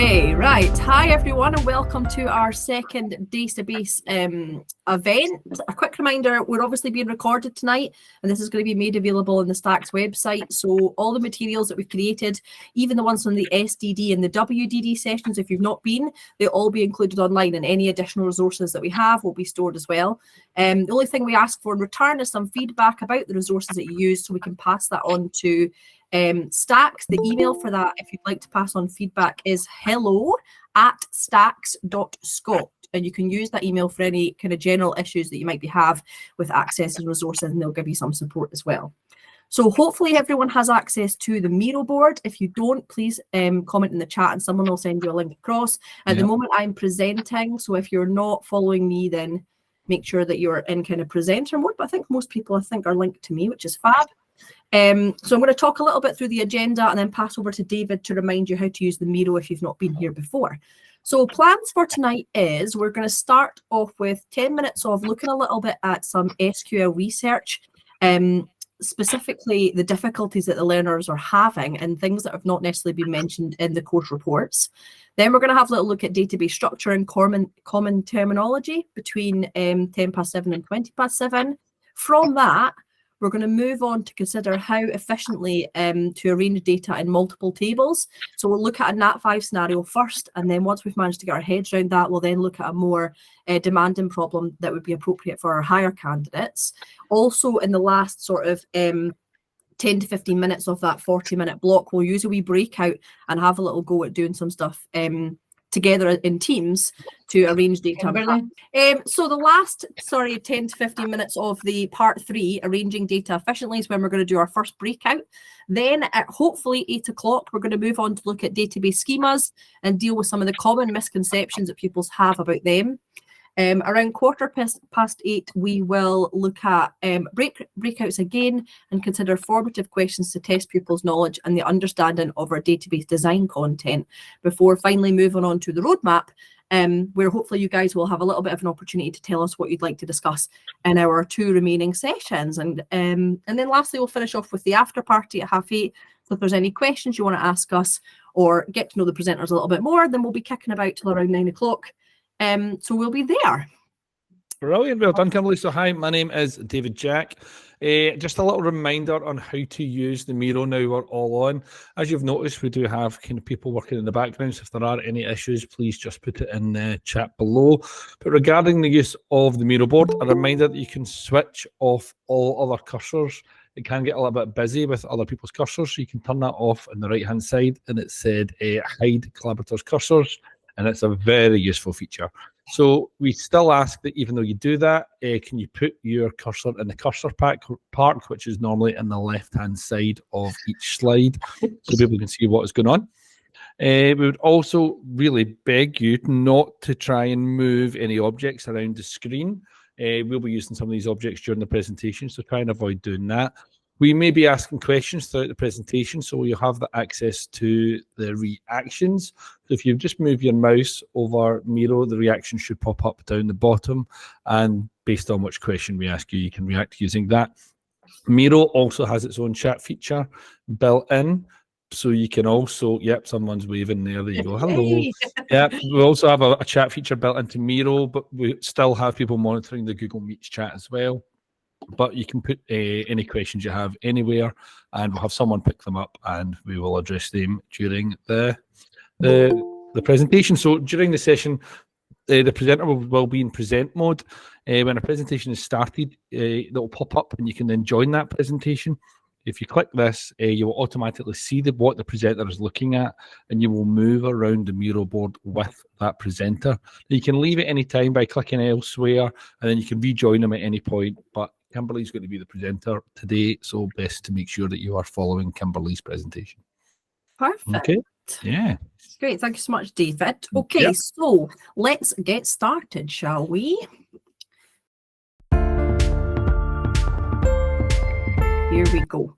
Okay, right. Hi everyone and welcome to our second database event. A quick reminder, we're obviously being recorded tonight and this is going to be made available on the Stacks website. So all the materials that we've created, even the ones from the SDD and the WDD sessions, if you've not been, they'll all be included online, and any additional resources that we have will be stored as well. The only thing we ask for in return is some feedback about the resources that you use so we can pass that on to Stacks. The email for that, if you'd like to pass on feedback, is hello@stacks.scot, and you can use that email for any kind of general issues that you might have with accessing resources, and they'll give you some support as well. So hopefully everyone has access to the Miro board. If you don't, please comment in the chat and someone will send you a link across. At the moment I'm presenting, so if you're not following me, then make sure that you're in kind of presenter mode, but I think most people are linked to me, which is fab. So I'm going to talk a little bit through the agenda and then pass over to David to remind you how to use the Miro if you've not been here before. So plans for tonight is we're going to start off with 10 minutes of looking a little bit at some SQL research, specifically the difficulties that the learners are having and things that have not necessarily been mentioned in the course reports. Then we're going to have a little look at database structure and common terminology between 7:10 and 7:20. From that, we're going to move on to consider how efficiently to arrange data in multiple tables. So we'll look at a Nat5 scenario first, and then once we've managed to get our heads around that, we'll then look at a more demanding problem that would be appropriate for our higher candidates. Also, in the last sort of 10 to 15 minutes of that 40-minute block, we'll use a wee breakout and have a little go at doing some stuff together in teams to arrange data. So the last 10 to 15 minutes of the part 3, arranging data efficiently, is when we're going to do our first breakout. Then at hopefully 8 o'clock, we're going to move on to look at database schemas and deal with some of the common misconceptions that people have about them. Around 8:15, we will look at breakouts again and consider formative questions to test pupils' knowledge and the understanding of our database design content before finally moving on to the roadmap, where hopefully you guys will have a little bit of an opportunity to tell us what you'd like to discuss in our 2 remaining sessions. And then lastly, we'll finish off with the after party at 8:30. So if there's any questions you want to ask us or get to know the presenters a little bit more, then we'll be kicking about till around 9 o'clock. So we'll be there. Brilliant. Well done, Kimberly. So hi, my name is David Jack. Just a little reminder on how to use the Miro now we're all on. As you've noticed, we do have kind of people working in the background. So if there are any issues, please just put it in the chat below. But regarding the use of the Miro board, a reminder that you can switch off all other cursors. It can get a little bit busy with other people's cursors, so you can turn that off on the right-hand side, and it said hide collaborators' cursors. And it's a very useful feature. So we still ask that even though you do that, can you put your cursor in the cursor park, which is normally in the left-hand side of each slide, so people can see what is going on. We would also really beg you not to try and move any objects around the screen. We'll be using some of these objects during the presentation, so try and avoid doing that. We may be asking questions throughout the presentation, so you'll have the access to the reactions. So if you just move your mouse over Miro, the reaction should pop up down the bottom, and based on which question we ask you, you can react using that. Miro also has its own chat feature built in, so you can also, someone's waving there you go, hello. We also have a chat feature built into Miro, but we still have people monitoring the Google Meets chat as well. But you can put any questions you have anywhere, and we'll have someone pick them up, and we will address them during the presentation. So during the session, the presenter will be in present mode. When a presentation is started, that will pop up, and you can then join that presentation. If you click this, you will automatically see what the presenter is looking at, and you will move around the Miro board with that presenter. You can leave at any time by clicking elsewhere, and then you can rejoin them at any point. But Kimberly's going to be the presenter today, so best to make sure that you are following Kimberly's presentation. Perfect. Okay. Yeah. Great. Thank you so much, David. Okay, So let's get started, shall we? Here we go.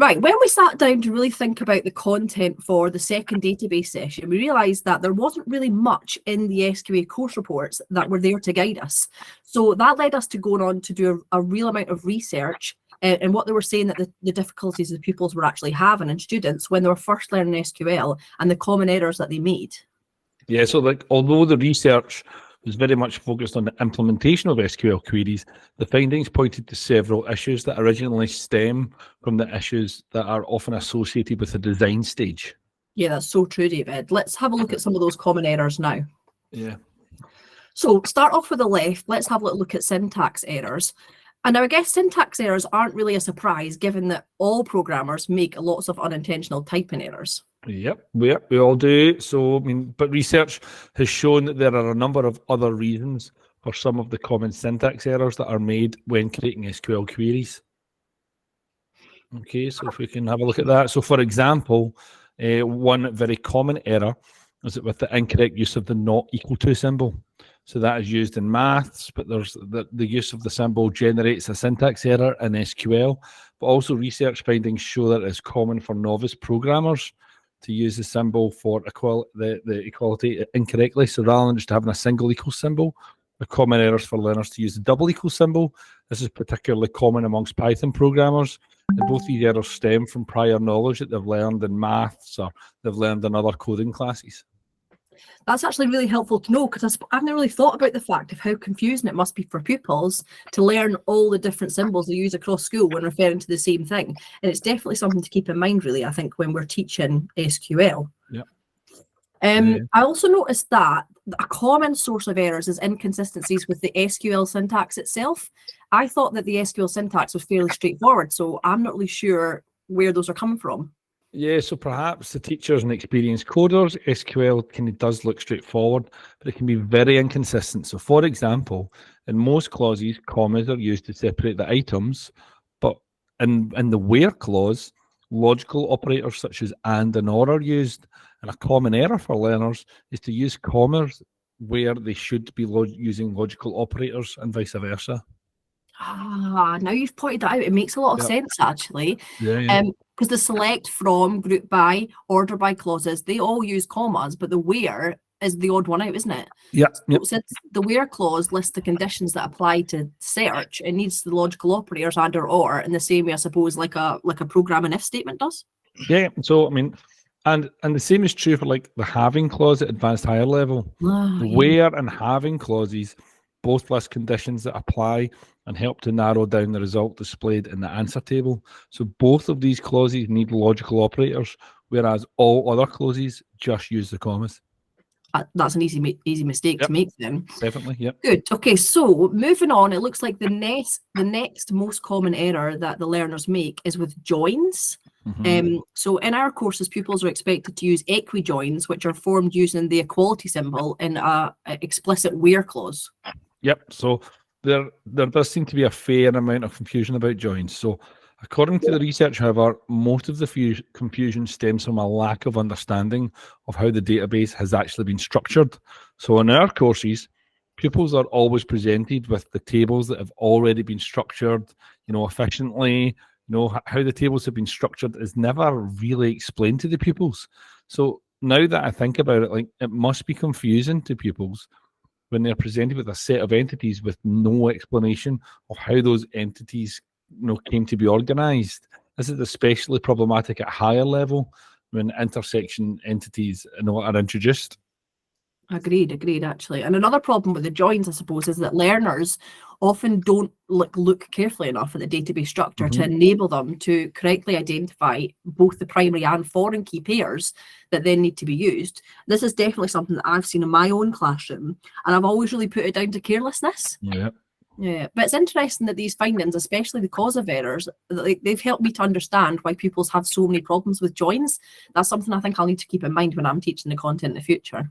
Right, when we sat down to really think about the content for the second database session, we realised that there wasn't really much in the SQA course reports that were there to guide us. So that led us to going on to do a real amount of research and what they were saying that the difficulties the pupils were actually having and students when they were first learning SQL and the common errors that they made. Yeah, so like although the research was very much focused on the implementation of SQL queries, the findings pointed to several issues that originally stem from the issues that are often associated with the design stage. Yeah, that's so true, David. Let's have a look at some of those common errors now. Yeah. So start off with the left. Let's have a look at syntax errors. And now I guess syntax errors aren't really a surprise given that all programmers make lots of unintentional typing errors. Yep, we all do. So, I mean, but research has shown that there are a number of other reasons for some of the common syntax errors that are made when creating SQL queries. Okay, so if we can have a look at that. So, for example, one very common error is that with the incorrect use of the not equal to symbol. So that is used in maths, but there's the use of the symbol generates a syntax error in SQL. But also research findings show that it's common for novice programmers to use the symbol for the equality incorrectly. So rather than just having a single equal symbol, the common errors for learners to use the double equal symbol. This is particularly common amongst Python programmers. And both these errors stem from prior knowledge that they've learned in maths or they've learned in other coding classes. That's actually really helpful to know because I've never really thought about the fact of how confusing it must be for pupils to learn all the different symbols they use across school when referring to the same thing. And it's definitely something to keep in mind, really, I think, when we're teaching SQL. Yeah. I also noticed that a common source of errors is inconsistencies with the SQL syntax itself. I thought that the SQL syntax was fairly straightforward, so I'm not really sure where those are coming from. Yeah, so perhaps the teachers and experienced coders, SQL kind of does look straightforward, but it can be very inconsistent. So for example, in most clauses, commas are used to separate the items, but in the where clause, logical operators such as and or are used. And a common error for learners is to use commas where they should be using logical operators and vice versa. Ah, now you've pointed that out, it makes a lot of sense actually. Yeah. Because the select, from, group by, order by clauses, they all use commas, but the where is the odd one out, isn't it? Yeah. So since the where clause lists the conditions that apply to search, it needs the logical operators and or in the same way, I suppose, like a programming if statement does. Yeah. So I mean, and the same is true for like the having clause at advanced higher level. The where and having clauses both list conditions that apply and help to narrow down the result displayed in the answer table. So both of these clauses need logical operators, whereas all other clauses just use the commas. That's an easy mistake to make then. Definitely, yep. Good. Okay, so moving on, it looks like the next most common error that the learners make is with joins. So in our courses, pupils are expected to use equijoins, which are formed using the equality symbol in a explicit where clause. Yep. So there does seem to be a fair amount of confusion about joins. So according to the research, however, most of the confusion stems from a lack of understanding of how the database has actually been structured. So in our courses, pupils are always presented with the tables that have already been structured, efficiently. How the tables have been structured is never really explained to the pupils. So now that I think about it, like it must be confusing to pupils when they're presented with a set of entities with no explanation of how those entities came to be organized. This is especially problematic at higher level when intersection entities are introduced. Agreed, actually. And another problem with the joins, I suppose, is that learners often don't look carefully enough at the database structure to enable them to correctly identify both the primary and foreign key pairs that then need to be used. This is definitely something that I've seen in my own classroom, and I've always really put it down to carelessness. Yeah, but it's interesting that these findings, especially the cause of errors, they've helped me to understand why pupils have so many problems with joins. That's something I think I'll need to keep in mind when I'm teaching the content in the future.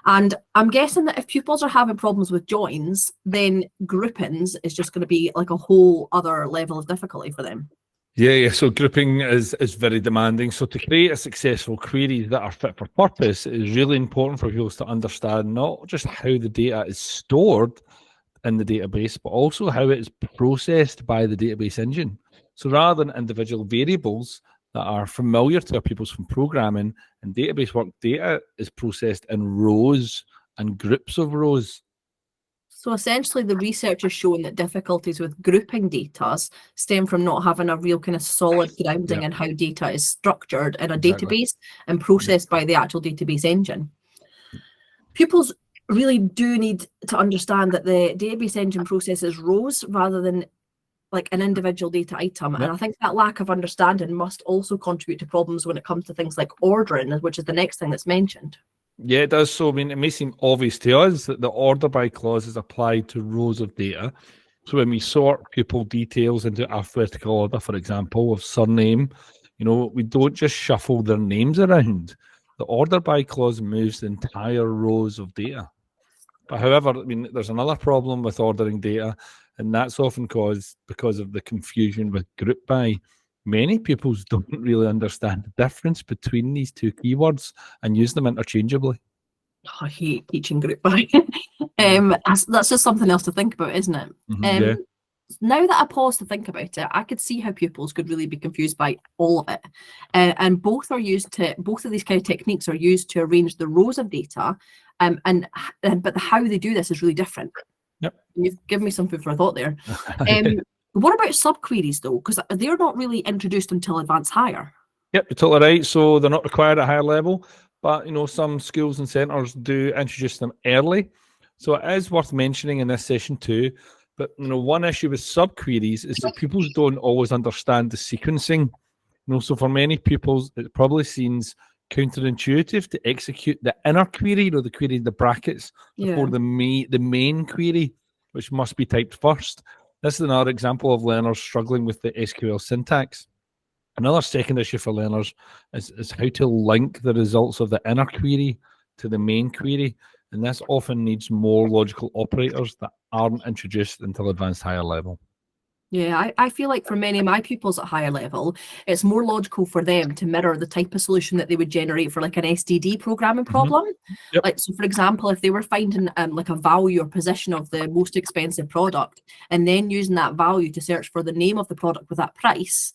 And I'm guessing that if pupils are having problems with joins, then groupings is just going to be like a whole other level of difficulty for them. Yeah. So grouping is very demanding. So to create a successful queries that are fit for purpose, it is really important for pupils to understand not just how the data is stored in the database, but also how it is processed by the database engine. So rather than individual variables that are familiar to our pupils from programming and database work, data is processed in rows and groups of rows. So essentially, the research has shown that difficulties with grouping data stem from not having a real kind of solid grounding in how data is structured in a database and processed by the actual database engine. Pupils really do need to understand that the database engine processes rows rather than like an individual data item. And I think that lack of understanding must also contribute to problems when it comes to things like ordering, which is the next thing that's mentioned. Yeah, it does. So, I mean, it may seem obvious to us that the order by clause is applied to rows of data. So when we sort pupil details into alphabetical order, for example, of surname, we don't just shuffle their names around. The order by clause moves the entire rows of data. But however, I mean, there's another problem with ordering data, and that's often caused because of the confusion with group by. Many pupils don't really understand the difference between these two keywords and use them interchangeably. Oh, I hate teaching group by. That's just something else to think about, isn't it? Yeah. Now that I pause to think about it, I could see how pupils could really be confused by all of it. And both of these kind of techniques are used to arrange the rows of data, but how they do this is really different. Yep. You've given me some food for thought there. What about subqueries though? Because they're not really introduced until advanced higher. Yep, you're totally right. So they're not required at higher level, but some schools and centres do introduce them early. So it is worth mentioning in this session too. But one issue with subqueries is that pupils don't always understand the sequencing. So for many pupils, it probably seems counterintuitive to execute the inner query, the query in the brackets, before the main query, which must be typed first. This is another example of learners struggling with the SQL syntax. Another second issue for learners is how to link the results of the inner query to the main query. And this often needs more logical operators that aren't introduced until advanced higher level. Yeah, I feel like for many of my pupils at higher level, it's more logical for them to mirror the type of solution that they would generate for like an SDD programming problem. Yep. Like, so for example, if they were finding like a value or position of the most expensive product and then using that value to search for the name of the product with that price,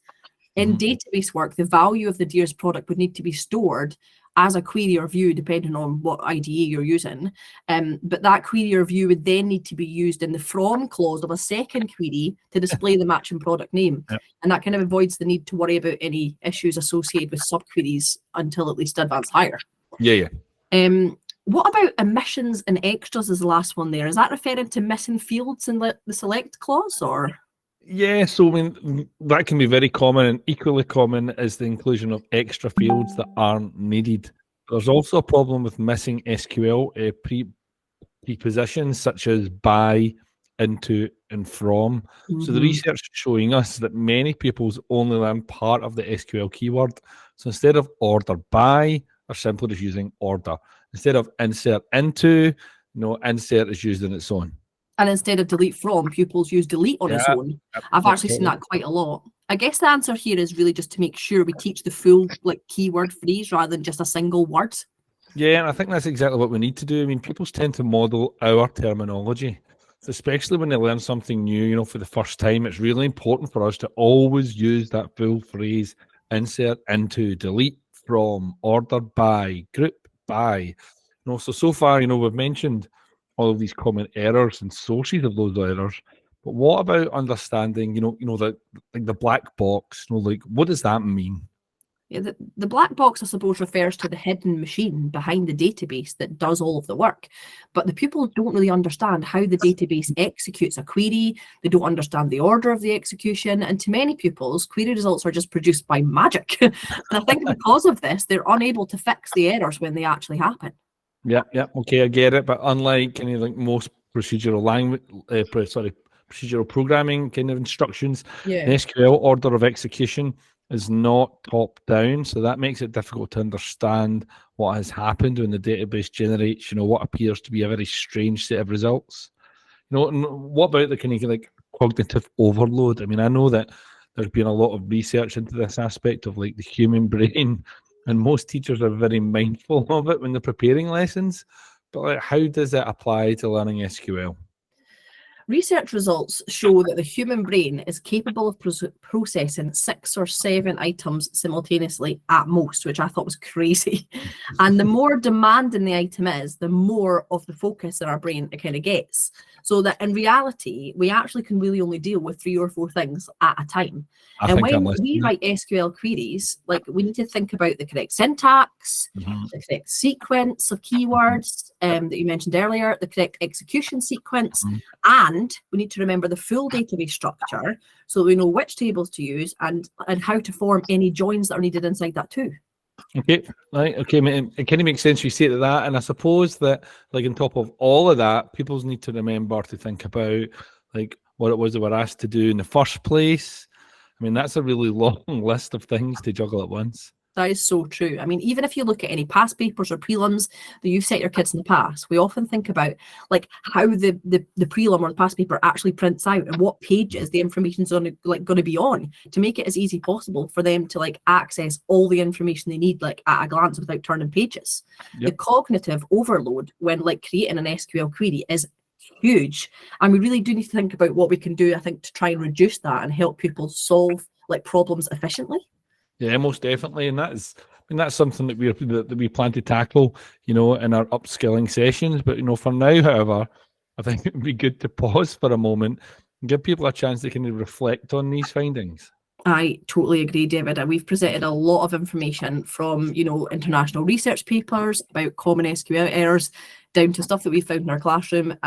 in database work, the value of the dearest product would need to be stored as a query or view, depending on what IDE you're using. But that query or view would then need to be used in the from clause of a second query to display the matching product name. Yep. And that kind of avoids the need to worry about any issues associated with subqueries until at least advanced higher. Yeah. What about omissions and extras is the last one there? Is that referring to missing fields in the select clause, or? Yeah, so I mean, that can be very common, and equally common is the inclusion of extra fields that aren't needed. There's also a problem with missing SQL prepositions such as by, into, and from. So the research is showing us that many pupils only learn part of the SQL keyword. So instead of order by, they're simply just using order. Instead of insert into, insert is used in its own. And instead of delete from, pupils use delete on its own. I've actually seen that quite a lot. I guess the answer here is really just to make sure we teach the full keyword phrase rather than just a single word. Yeah, and I think that's exactly what we need to do. I mean, pupils tend to model our terminology. So especially when they learn something new, for the first time, it's really important for us to always use that full phrase: insert into, delete from, order by, group by. So far, we've mentioned all of these common errors and sources of those errors. But what about understanding, the black box? What does that mean? Yeah, the black box, I suppose, refers to the hidden machine behind the database that does all of the work. But the pupils don't really understand how the database executes a query. They don't understand the order of the execution. And to many pupils, query results are just produced by magic. And I think because of this, they're unable to fix the errors when they actually happen. Yeah, okay, I get it. But unlike most procedural procedural programming kind of instructions, the SQL order of execution is not top down, so that makes it difficult to understand what has happened when the database generates, what appears to be a very strange set of results. And what about the kind of cognitive overload? I mean, I know that there's been a lot of research into this aspect of the human brain. And most teachers are very mindful of it when they're preparing lessons. But how does it apply to learning SQL? Research results show that the human brain is capable of processing 6 or 7 items simultaneously at most, which I thought was crazy. And the more demanding the item is, the more of the focus in our brain it kind of gets. So that in reality, we actually can really only deal with 3 or 4 things at a time. And when we write SQL queries, like we need to think about the correct syntax, the correct sequence of keywords that you mentioned earlier, the correct execution sequence, and we need to remember the full database structure so that we know which tables to use and how to form any joins that are needed inside that too. Okay, right. Okay, it kind of makes sense you say to that, and I suppose that, like, on top of all of that, people need to remember to think about like what it was they were asked to do in the first place. I mean, that's a really long list of things to juggle at once. That is so true. I mean, even if you look at any past papers or prelims that you've set your kids in the past, we often think about like how the prelim or the past paper actually prints out and what pages the information's going to be on to make it as easy possible for them to like access all the information they need like at a glance without turning pages. Yep. The cognitive overload when like creating an SQL query is huge, and we really do need to think about what we can do, I think, to try and reduce that and help people solve like problems efficiently. Yeah, most definitely, and that's something that we plan to tackle, in our upskilling sessions. But for now, however, I think it would be good to pause for a moment and give people a chance to kind of reflect on these findings. I totally agree, David. And we've presented a lot of information from international research papers about common SQL errors down to stuff that we found in our classroom.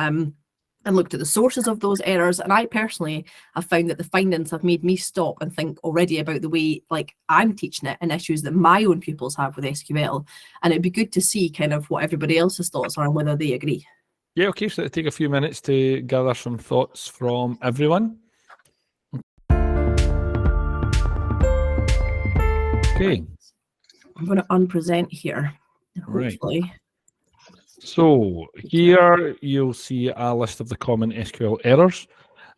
And looked at the sources of those errors. And I personally have found that the findings have made me stop and think already about the way like I'm teaching it and issues that my own pupils have with SQL. And it'd be good to see kind of what everybody else's thoughts are and whether they agree. Yeah, okay, so it'll take a few minutes to gather some thoughts from everyone. Okay. I'm going to unpresent here. Hopefully. Right. So here you'll see a list of the common SQL errors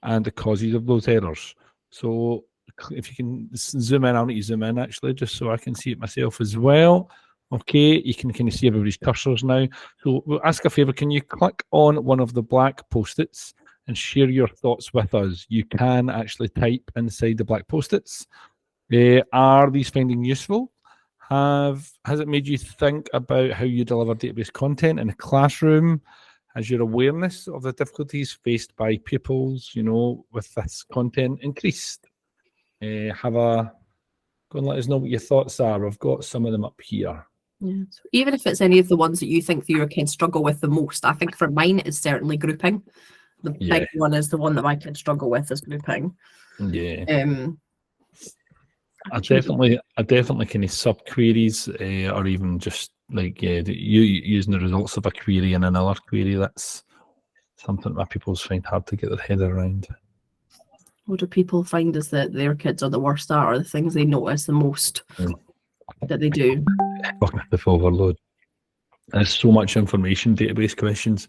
and the causes of those errors. So if you can zoom in, I'll need you to zoom in actually, just so I can see it myself as well. Okay, you can kind of see everybody's cursors now. So we'll ask a favour, can you click on one of the black post-its and share your thoughts with us? You can actually type inside the black post-its. Are these findings useful? Has it made you think about how you deliver database content in a classroom? Has your awareness of the difficulties faced by pupils, with this content increased? Go and let us know what your thoughts are. I've got some of them up here. Yeah. So even if it's any of the ones that you think that your kids struggle with the most, I think for mine it's certainly grouping. The big one is the one that my kids struggle with is grouping. Yeah. I definitely kind of sub-queries or even just like you using the results of a query in another query. That's something that pupils find hard to get their head around. What do people find is that their kids are the worst at, or the things they notice the most that they do? Cognitive overload. There's so much information, database questions.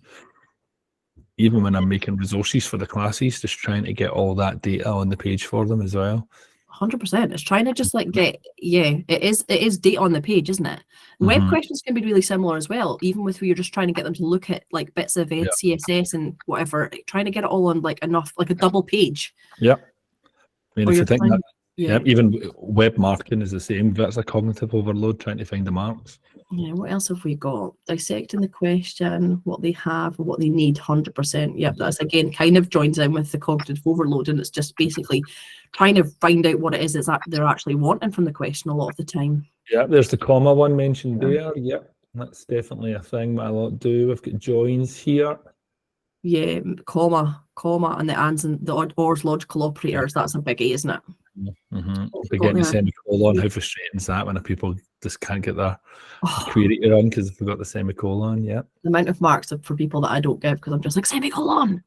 Even when I'm making resources for the classes, just trying to get all that data on the page for them as well. 100%. It's trying to just like get, it is data on the page, isn't it? Web questions can be really similar as well, even with where you're just trying to get them to look at like bits of CSS and whatever, trying to get it all on like enough, like a double page. Yeah. I mean, if you think that, yeah, even web marking is the same. That's a cognitive overload, trying to find the marks. Yeah, what else have we got? Dissecting the question, what they have and what they need, 100%. Yep, that's again kind of joins in with the cognitive overload, and it's just basically trying to find out what it is that they're actually wanting from the question a lot of the time. Yeah, there's the comma one mentioned there. Yep, that's definitely a thing that I lot do. We've got joins here. Yeah, comma, and the ands and the OR's logical operators, that's a biggie, isn't it? Getting the semicolon, how frustrating is that when people just can't get their query to run because they forgot the semicolon? Yeah. The amount of marks for people that I don't give because I'm just like, semicolon.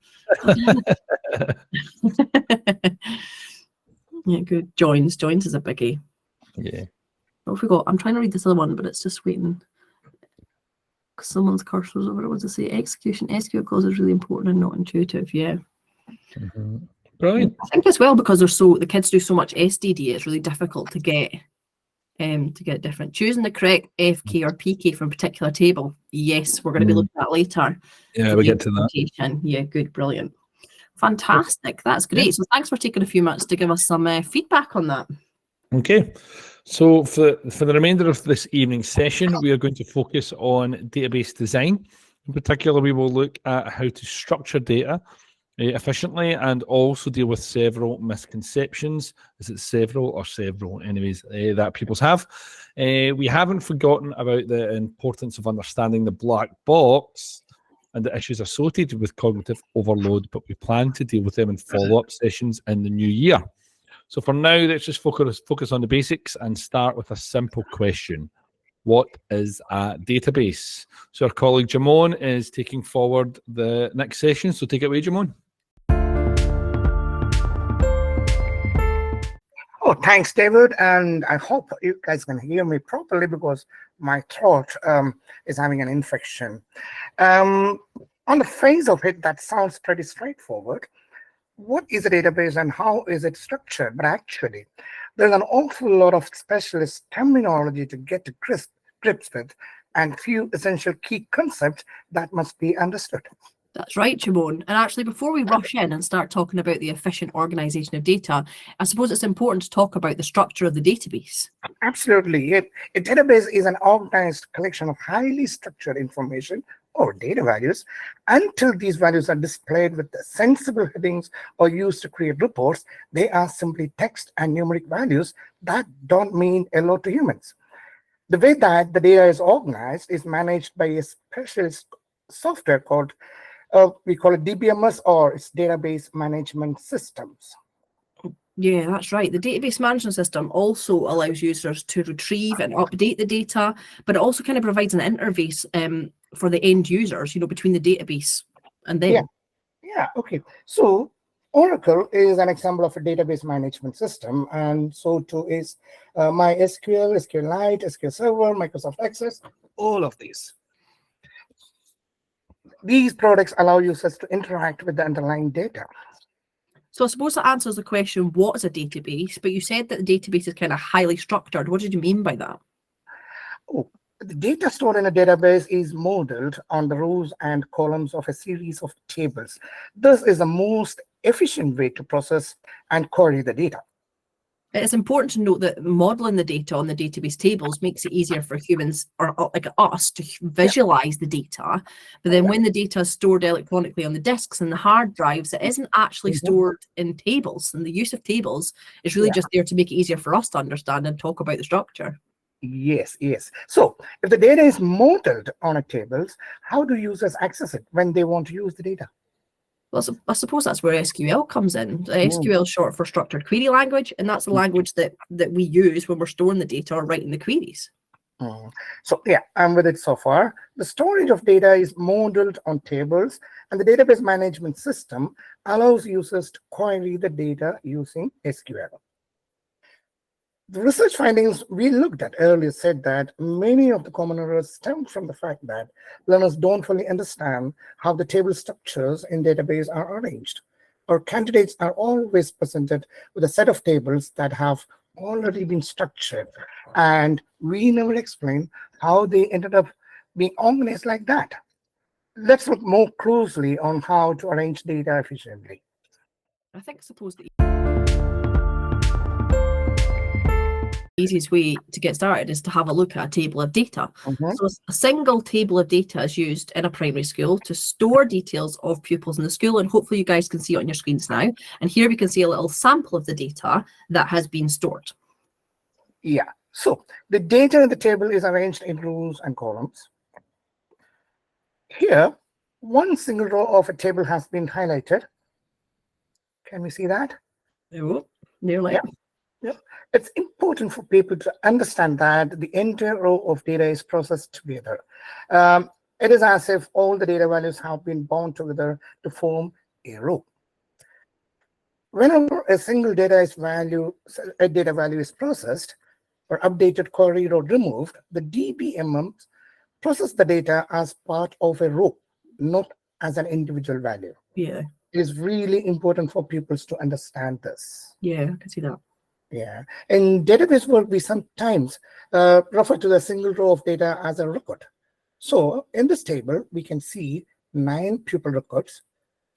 Yeah, good. Joins is a biggie. Yeah. What have we got? I'm trying to read this other one, but it's just waiting. Someone's cursor's over it. What does it say? Execution, SQL calls is really important and not intuitive. Yeah. Brilliant. I think as well because the kids do so much SDD, it's really difficult to get different. Choosing the correct FK or PK from a particular table. Yes, we're going to be looking at that later. Yeah, we get to that. Yeah, good, brilliant. Fantastic. That's great. So thanks for taking a few minutes to give us some feedback on that. Okay. So for the remainder of this evening's session, we are going to focus on database design. In particular, we will look at how to structure data efficiently and also deal with several misconceptions. Is it several or several? Anyways, that people have. We haven't forgotten about the importance of understanding the black box and the issues associated with cognitive overload, but we plan to deal with them in follow-up sessions in the new year. So for now, let's just focus on the basics and start with a simple question. What is a database? So our colleague Jamon is taking forward the next session. So take it away, Jamon. Oh, thanks, David. And I hope you guys can hear me properly because my throat is having an infection. On the face of it, that sounds pretty straightforward. What is a database and how is it structured? But actually, there's an awful lot of specialist terminology to get to grips with and few essential key concepts that must be understood. That's right, Jamon. And actually, before we rush in and start talking about the efficient organization of data, I suppose it's important to talk about the structure of the database. Absolutely. A database is an organized collection of highly structured information or data values. Until these values are displayed with sensible headings or used to create reports, they are simply text and numeric values that don't mean a lot to humans. The way that the data is organized is managed by a specialist software called we call it DBMS, or it's database management systems. Yeah, that's right. The database management system also allows users to retrieve and update the data, but it also kind of provides an interface for the end users, between the database and them. Yeah, okay. So Oracle is an example of a database management system, and so too is MySQL, SQLite, SQL Server, Microsoft Access, all of these. These products allow users to interact with the underlying data. So I suppose that answers the question, what is a database? But you said that the database is kind of highly structured. What did you mean by that? Oh, the data stored in a database is modeled on the rows and columns of a series of tables. This is the most efficient way to process and query the data. It's important to note that modeling the data on the database tables makes it easier for humans or like us to visualize the data. But then when the data is stored electronically on the disks and the hard drives, it isn't actually stored in tables. And the use of tables is really just there to make it easier for us to understand and talk about the structure. Yes. So if the data is modeled on a tables, how do users access it when they want to use the data? Well, I suppose that's where SQL comes in. SQL is short for structured query language, and that's the language that we use when we're storing the data or writing the queries. So yeah, I'm with it so far. The storage of data is modeled on tables, and the database management system allows users to query the data using SQL. The research findings we looked at earlier said that many of the common errors stem from the fact that learners don't fully understand how the table structures in database are arranged. Or candidates are always presented with a set of tables that have already been structured, and we never explain how they ended up being organized like that. Let's look more closely on how to arrange data efficiently. I think suppose the easiest way to get started is to have a look at a table of data. So a single table of data is used in a primary school to store details of pupils in the school, and hopefully you guys can see it on your screens now. And here we can see a little sample of the data that has been stored. Yeah, so the data in the table is arranged in rows and columns. Here, one single row of a table has been highlighted. Can we see that? Nearly. Yeah. It's important for people to understand that the entire row of data is processed together. It is as if all the data values have been bound together to form a row. Whenever a single data value is processed or updated, queried, or removed, the DBMM process the data as part of a row, not as an individual value. Yeah. It is really important for pupils to understand this. Yeah, I can see that. Yeah. In database work, we sometimes refer to the single row of data as a record. So in this table, we can see 9 pupil records,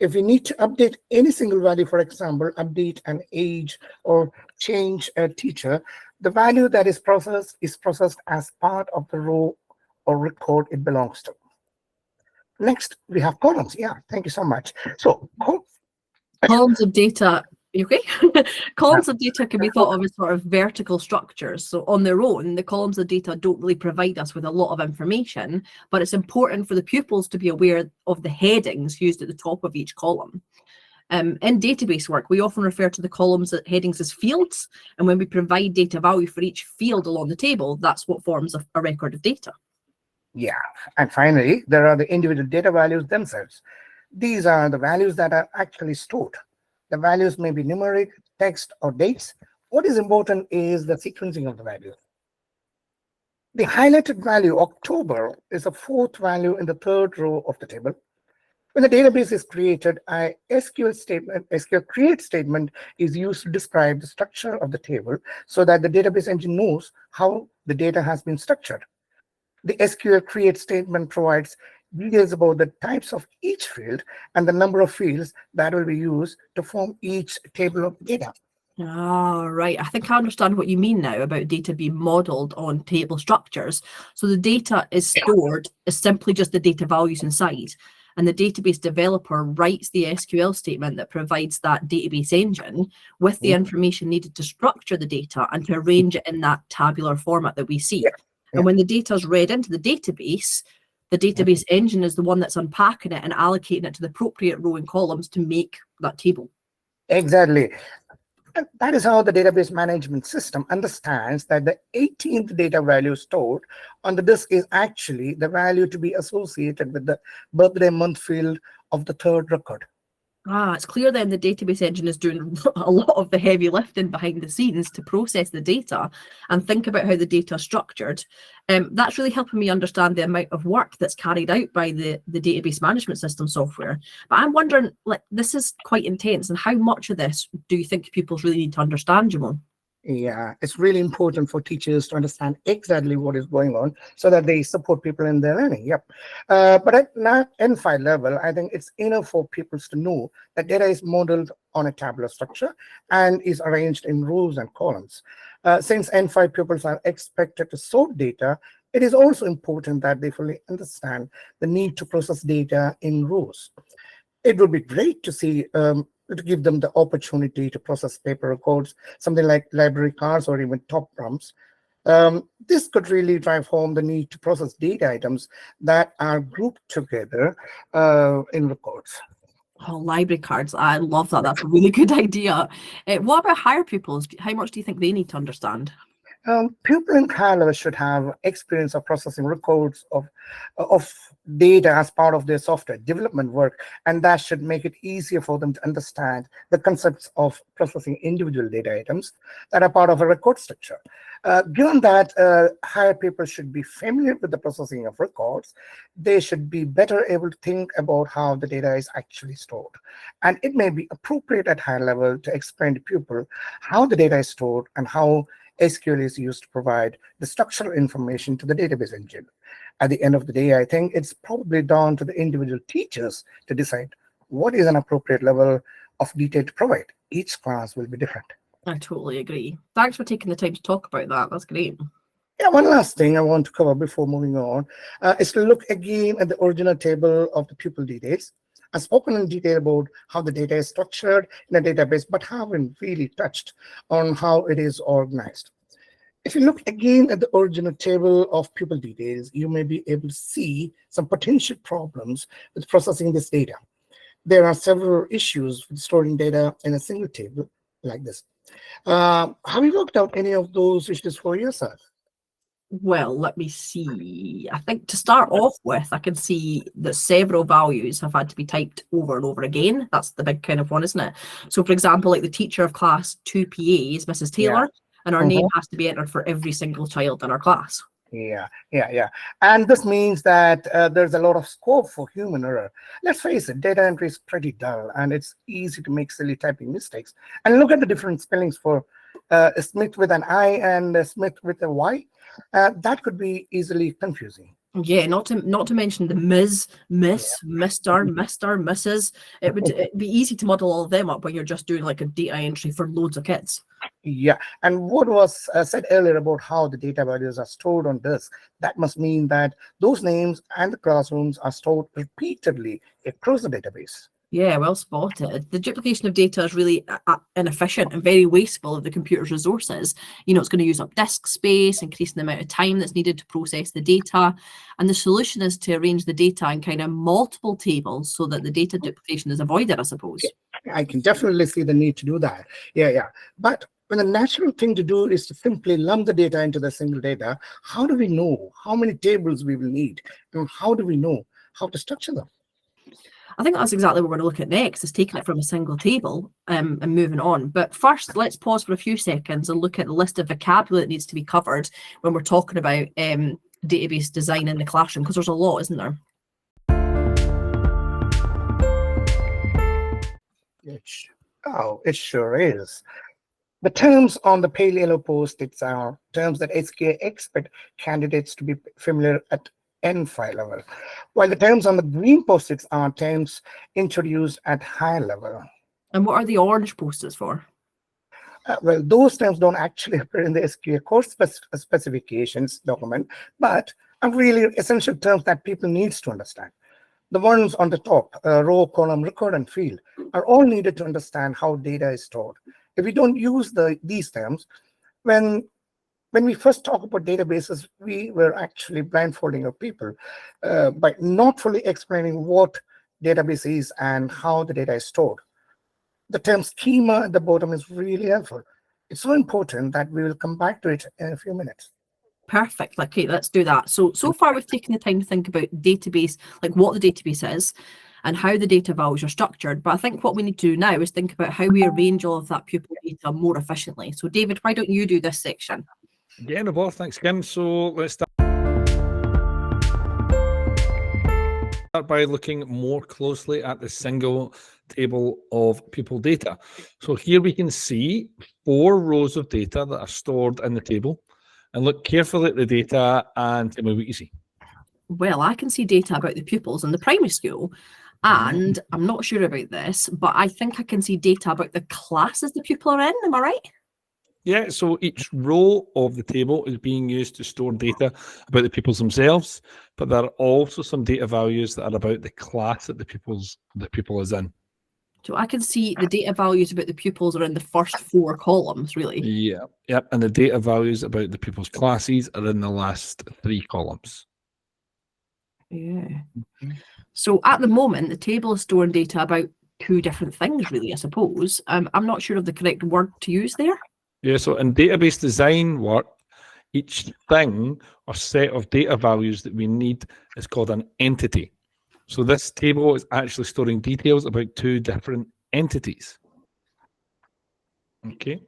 If we need to update any single value, for example, update an age or change a teacher, the value that is processed as part of the row or record it belongs to. Next, we have columns. Yeah, thank you so much. So, Columns of data, you okay? Columns of data can be thought of as sort of vertical structures. So on their own, the columns of data don't really provide us with a lot of information, but it's important for the pupils to be aware of the headings used at the top of each column. In database work, we often refer to the columns headings as fields, and when we provide data value for each field along the table, that's what forms a record of data. yeah, and finally, there are the individual data values themselves. These are the values that are actually stored. The values may be numeric, text, or dates. What is important is the sequencing of the values. The highlighted value, October, is the fourth value in the third row of the table. When the database is created, a SQL create statement is used to describe the structure of the table so that the database engine knows how the data has been structured. The SQL create statement provides details about the types of each field and the number of fields that will be used to form each table of data. Ah, right. I think I understand what you mean now about data being modeled on table structures. So the data is stored is simply just the data values inside. And the database developer writes the SQL statement that provides that database engine with the information needed to structure the data and to arrange it in that tabular format that we see. And when the data is read into the database engine is the one that's unpacking it and allocating it to the appropriate row and columns to make that table. Exactly. And that is how the database management system understands that the 18th data value stored on the disk is actually the value to be associated with the birthday month field of the third record. Ah, it's clear then the database engine is doing a lot of the heavy lifting behind the scenes to process the data and think about how the data is structured. That's really helping me understand the amount of work that's carried out by the database management system software. But I'm wondering, like, this is quite intense, and how much of this do you think pupils really need to understand, Jamon? Yeah, it's really important for teachers to understand exactly what is going on so that they support people in their learning. Yep. But at N5 level, I think it's enough for pupils to know that data is modeled on a tabular structure and is arranged in rows and columns. Since N5 pupils are expected to sort data, it is also important that they fully understand the need to process data in rows. It would be great to see to give them the opportunity to process paper records, something like library cards or even top prompts. This could really drive home the need to process data items that are grouped together in records. Oh, library cards. I love that. That's a really good idea. What about higher pupils? How much do you think they need to understand? Pupil in higher level should have experience of processing records of data as part of their software development work, and that should make it easier for them to understand the concepts of processing individual data items that are part of a record structure. Given that higher people should be familiar with the processing of records, they should be better able to think about how the data is actually stored. And it may be appropriate at higher level to explain to pupil how the data is stored and how SQL is used to provide the structural information to the database engine. At the end of the day, I think it's probably down to the individual teachers to decide what is an appropriate level of detail to provide. Each class will be different. I totally agree. Thanks for taking the time to talk about that. That's great. Yeah, one last thing I want to cover before moving on is to look again at the original table of the pupil details. I've spoken in detail about how the data is structured in a database, but haven't really touched on how it is organized. If you look again at the original table of pupil details, you may be able to see some potential problems with processing this data. There are several issues with storing data in a single table like this. Have you worked out any of those issues for yourself? Well, let me see. I think to start off with, I can see that several values have had to be typed over and over again. That's the big kind of one, isn't it? So, for example, like the teacher of class 2PA is Mrs. Taylor, and our name has to be entered for every single child in our class. Yeah. And this means that there's a lot of scope for human error. Let's face it, data entry is pretty dull, and it's easy to make silly typing mistakes. And look at the different spellings for Smith with an I and Smith with a Y. That could be easily confusing. Yeah, not to mention the Ms, Miss, Mr, Mrs. It'd be easy to muddle all of them up when you're just doing like a data entry for loads of kids. Yeah, and what was said earlier about how the data values are stored on disk, that must mean that those names and the classrooms are stored repeatedly across the database. Yeah, well spotted. The duplication of data is really inefficient and very wasteful of the computer's resources. It's going to use up disk space, increasing the amount of time that's needed to process the data. And the solution is to arrange the data in kind of multiple tables so that the data duplication is avoided, I suppose. I can definitely see the need to do that. Yeah. But when the natural thing to do is to simply lump the data into the single data, how do we know how many tables we will need? And how do we know how to structure them? I think that's exactly what we're going to look at next, is taking it from a single table and moving on. But first, let's pause for a few seconds and look at the list of vocabulary that needs to be covered when we're talking about database design in the classroom, because there's a lot, isn't there? It sure is. The terms on the pale yellow post-its are terms that SQA expect candidates to be familiar at N5 level, while the terms on the green post-its are terms introduced at high level. And what are the orange post-its for? Well, those terms don't actually appear in the SQA course specifications document, but are really essential terms that people need to understand. The ones on the top, row, column, record, and field, are all needed to understand how data is stored. If we don't use these terms, when we first talk about databases, we were actually blindfolding our people by not fully explaining what database is and how the data is stored. The term schema at the bottom is really helpful. It's so important that we will come back to it in a few minutes. Perfect. Okay, let's do that. So far we've taken the time to think about database, like what the database is and how the data values are structured. But I think what we need to do now is think about how we arrange all of that pupil data more efficiently. So David, why don't you do this section? Yeah, no bother. Thanks, Kim. So let's start by looking more closely at the single table of pupil data. So here we can see 4 rows of data that are stored in the table, and look carefully at the data and tell me what you see. Well, I can see data about the pupils in the primary school, and I'm not sure about this, but I think I can see data about the classes the pupil are in. Am I right? Yeah, so each row of the table is being used to store data about the pupils themselves, but there are also some data values that are about the class that the pupil is in. So I can see the data values about the pupils are in the first 4 columns, really. Yeah, yep, and the data values about the pupils' classes are in the last 3 columns. Yeah. So at the moment, the table is storing data about 2 different things, really, I suppose. I'm not sure of the correct word to use there. Yeah, so in database design work, each thing or set of data values that we need is called an entity. So this table is actually storing details about 2 different entities. Okay.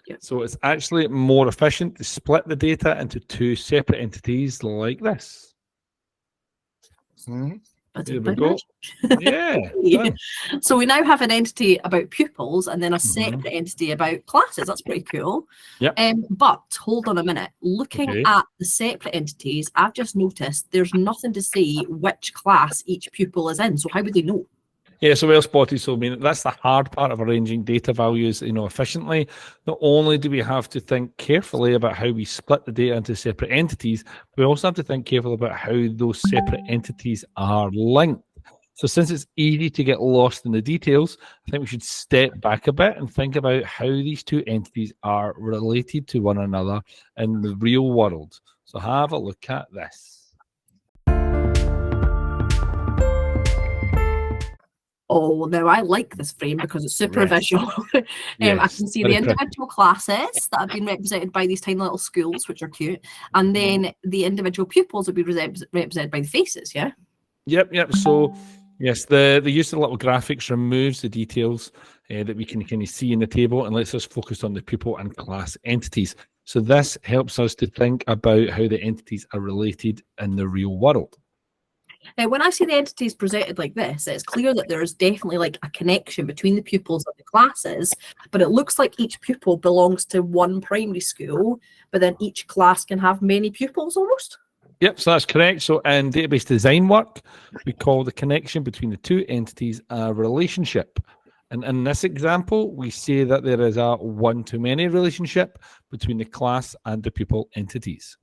Yeah. So it's actually more efficient to split the data into 2 separate entities like this. There we go. Yeah. Yeah. So we now have an entity about pupils and then a separate entity about classes. That's pretty cool. Yep. But hold on a minute. Looking at the separate entities, I've just noticed there's nothing to say which class each pupil is in. So how would they know? Yeah, so well spotted. So I mean, that's the hard part of arranging data values, efficiently. Not only do we have to think carefully about how we split the data into separate entities, we also have to think carefully about how those separate entities are linked. So since it's easy to get lost in the details, I think we should step back a bit and think about how these 2 entities are related to one another in the real world. So have a look at this. Oh, now I like this frame because it's super visual. I can see the individual classes that have been represented by these tiny little schools, which are cute. And then the individual pupils will be represented by the faces, yeah? Yep. So, yes, the use of the little graphics removes the details that we can kind of see in the table and lets us focus on the pupil and class entities. So this helps us to think about how the entities are related in the real world. When I see the entities presented like this, it's clear that there is definitely like a connection between the pupils and the classes, but it looks like each pupil belongs to one primary school, but then each class can have many pupils almost. Yep, so that's correct. So in database design work, we call the connection between the two entities a relationship. And in this example, we say that there is a one-to-many relationship between the class and the pupil entities.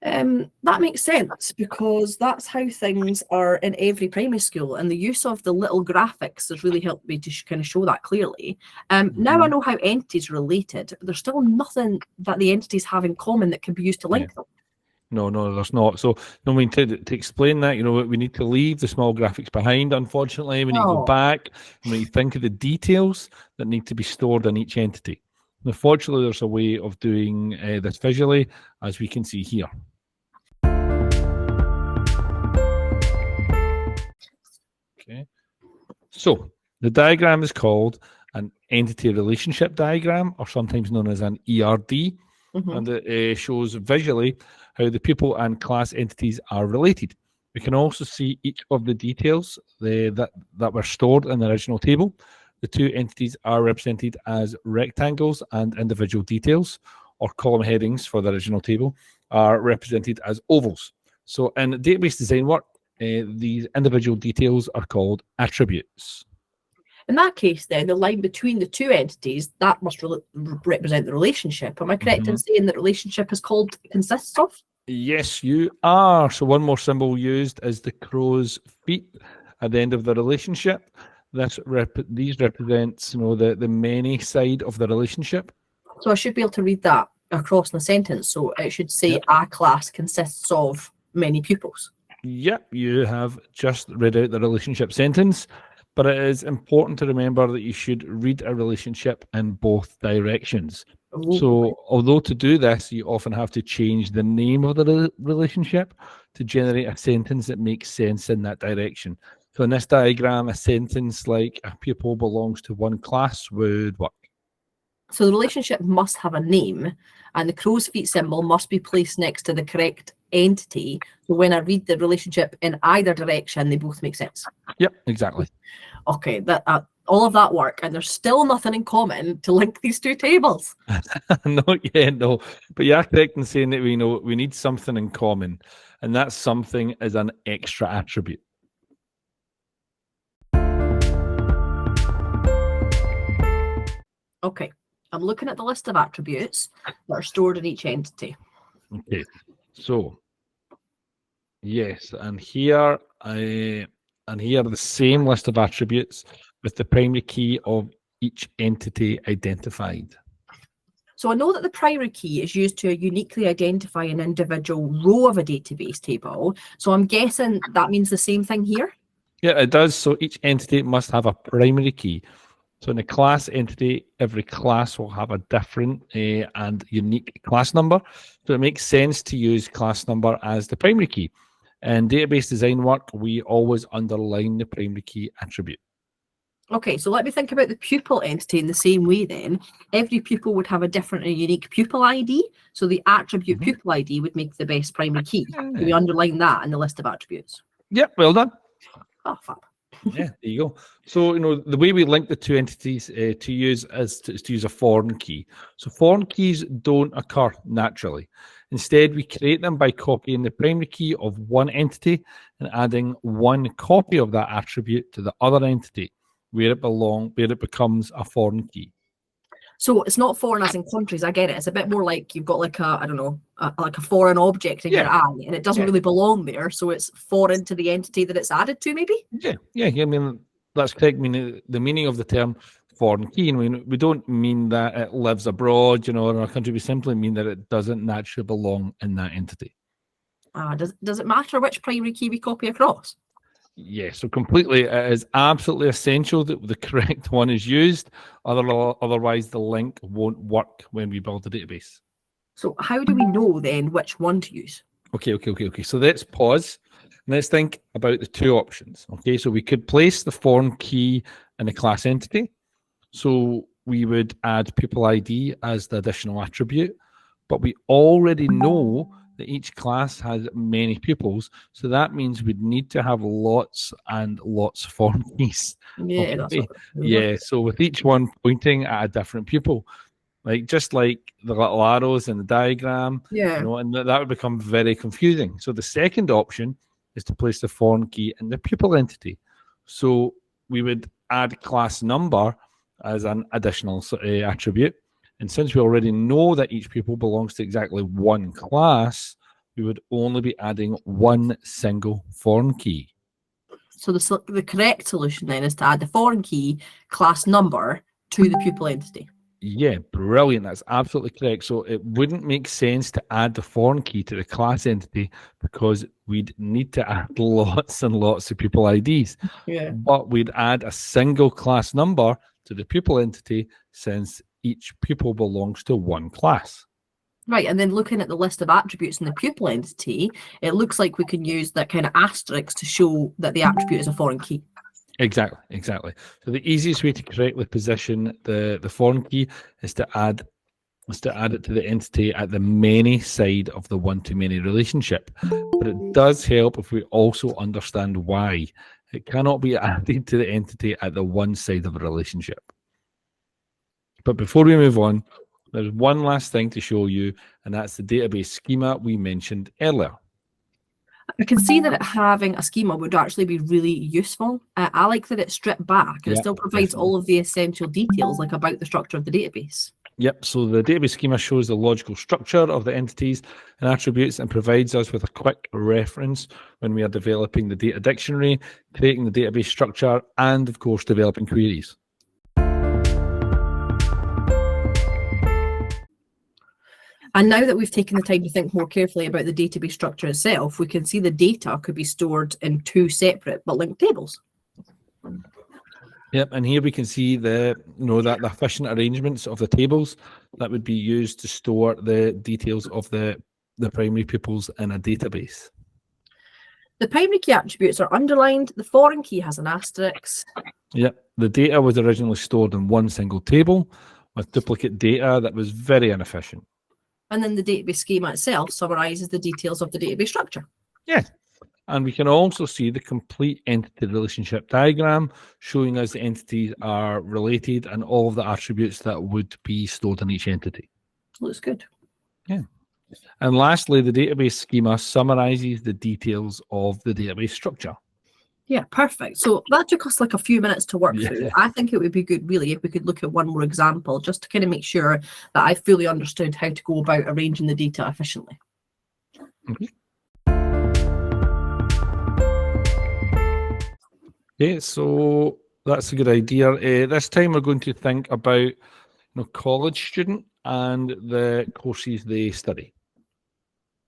That makes sense, because that's how things are in every primary school, and the use of the little graphics has really helped me to kind of show that clearly. Now I know how entities are related. There's still nothing that the entities have in common that can be used to link them. No, there's not. So, I mean, to explain that, we need to leave the small graphics behind, unfortunately. We need to go back and we need to think of the details that need to be stored in each entity. Unfortunately, there's a way of doing this visually, as we can see here. Okay. So, the diagram is called an entity relationship diagram, or sometimes known as an ERD. And it shows visually how the pupil and class entities are related. We can also see each of the details that were stored in the original table. The two entities are represented as rectangles, and individual details, or column headings for the original table, are represented as ovals. So in database design work, these individual details are called attributes. In that case, then, the line between the two entities, that must represent the relationship. Am I correct in saying that relationship is called consists of? Yes, you are. So one more symbol used is the crow's feet at the end of the relationship. These represents, the many side of the relationship. So I should be able to read that across in a sentence. So it should say a class consists of many pupils. Yep, you have just read out the relationship sentence. But it is important to remember that you should read a relationship in both directions. Ooh. So, although to do this, you often have to change the name of the relationship to generate a sentence that makes sense in that direction. So, in this diagram, a sentence like "a pupil belongs to one class" would work. So, the relationship must have a name, and the crow's feet symbol must be placed next to the correct entity. So, when I read the relationship in either direction, they both make sense. Yep, exactly. Okay, that all of that work, and there's still nothing in common to link these two tables. Not yet, no. But you are correct in saying that we need something in common, and that something is an extra attribute. Okay, I'm looking at the list of attributes that are stored in each entity. Okay, so yes, and here the same list of attributes with the primary key of each entity identified. So I know that the primary key is used to uniquely identify an individual row of a database table. So I'm guessing that means the same thing here? Yeah, it does. So each entity must have a primary key. So in a class entity, every class will have a different and unique class number. So it makes sense to use class number as the primary key. In database design work, we always underline the primary key attribute. Okay, so let me think about the pupil entity in the same way then. Every pupil would have a different and unique pupil ID. So the attribute pupil ID would make the best primary key. So we underline that in the list of attributes. Yep, well done. Oh, fab. Yeah, there you go. So, the way we link the two entities to use is to use a foreign key. So foreign keys don't occur naturally. Instead, we create them by copying the primary key of one entity and adding one copy of that attribute to the other entity where it becomes a foreign key. So it's not foreign as in countries. I get it. It's a bit more like you've got like like a foreign object in your eye, and it doesn't really belong there. So it's foreign to the entity that it's added to, maybe. Yeah. I mean, that's correct. I mean, the meaning of the term foreign key, we don't mean that it lives abroad, in our country. We simply mean that it doesn't naturally belong in that entity. Does it matter which primary key we copy across? Yeah, so completely. It is absolutely essential that the correct one is used. Otherwise, the link won't work when we build the database. So how do we know then which one to use? Okay. So let's pause and let's think about the two options. Okay, so we could place the foreign key in a class entity. So we would add pupil ID as the additional attribute, but we already know that each class has many pupils, so that means we'd need to have lots and lots of foreign keys. Yeah, okay. So with each one pointing at a different pupil. like just like the little arrows in the diagram, Yeah. and that would become very confusing. So the second option is to place the foreign key in the pupil entity. So we would add class number as an additional attribute. And since we already know that each pupil belongs to exactly one class, we would only be adding one single foreign key. So the correct solution then is to add the foreign key class number to the pupil entity. Yeah, brilliant. That's absolutely correct. So it wouldn't make sense to add the foreign key to the class entity because we'd need to add lots and lots of pupil IDs. Yeah. But we'd add a single class number to the pupil entity since each pupil belongs to one class. Right, and then looking at the list of attributes in the pupil entity, it looks like we can use that kind of asterisk to show that the attribute is a foreign key. Exactly. So the easiest way to correctly position the foreign key is to add it to the entity at the many side of the one-to-many relationship. But it does help if we also understand why. It cannot be added to the entity at the one side of a relationship. But before we move on, there's one last thing to show you, and that's the database schema we mentioned earlier. I can see that having a schema would actually be really useful. I like that it's stripped back and it still provides all of the essential details, like about the structure of the database. Yep, so the database schema shows the logical structure of the entities and attributes and provides us with a quick reference when we are developing the data dictionary, creating the database structure, and of course, developing queries. And now that we've taken the time to think more carefully about the database structure itself, we can see the data could be stored in two separate but linked tables. Yep, and here we can see the efficient arrangements of the tables that would be used to store the details of the primary pupils in a database. The primary key attributes are underlined. The foreign key has an asterisk. Yep, the data was originally stored in one single table with duplicate data that was very inefficient. And then the database schema itself summarizes the details of the database structure. Yeah. And we can also see the complete entity relationship diagram showing us the entities are related and all of the attributes that would be stored in each entity. Looks good. Yeah. And lastly, the database schema summarizes the details of the database structure. Yeah, perfect. So that took us like a few minutes to work through. I think it would be good, really, if we could look at one more example, just to kind of make sure that I fully understood how to go about arranging the data efficiently. Okay, so that's a good idea. This time we're going to think about college student and the courses they study.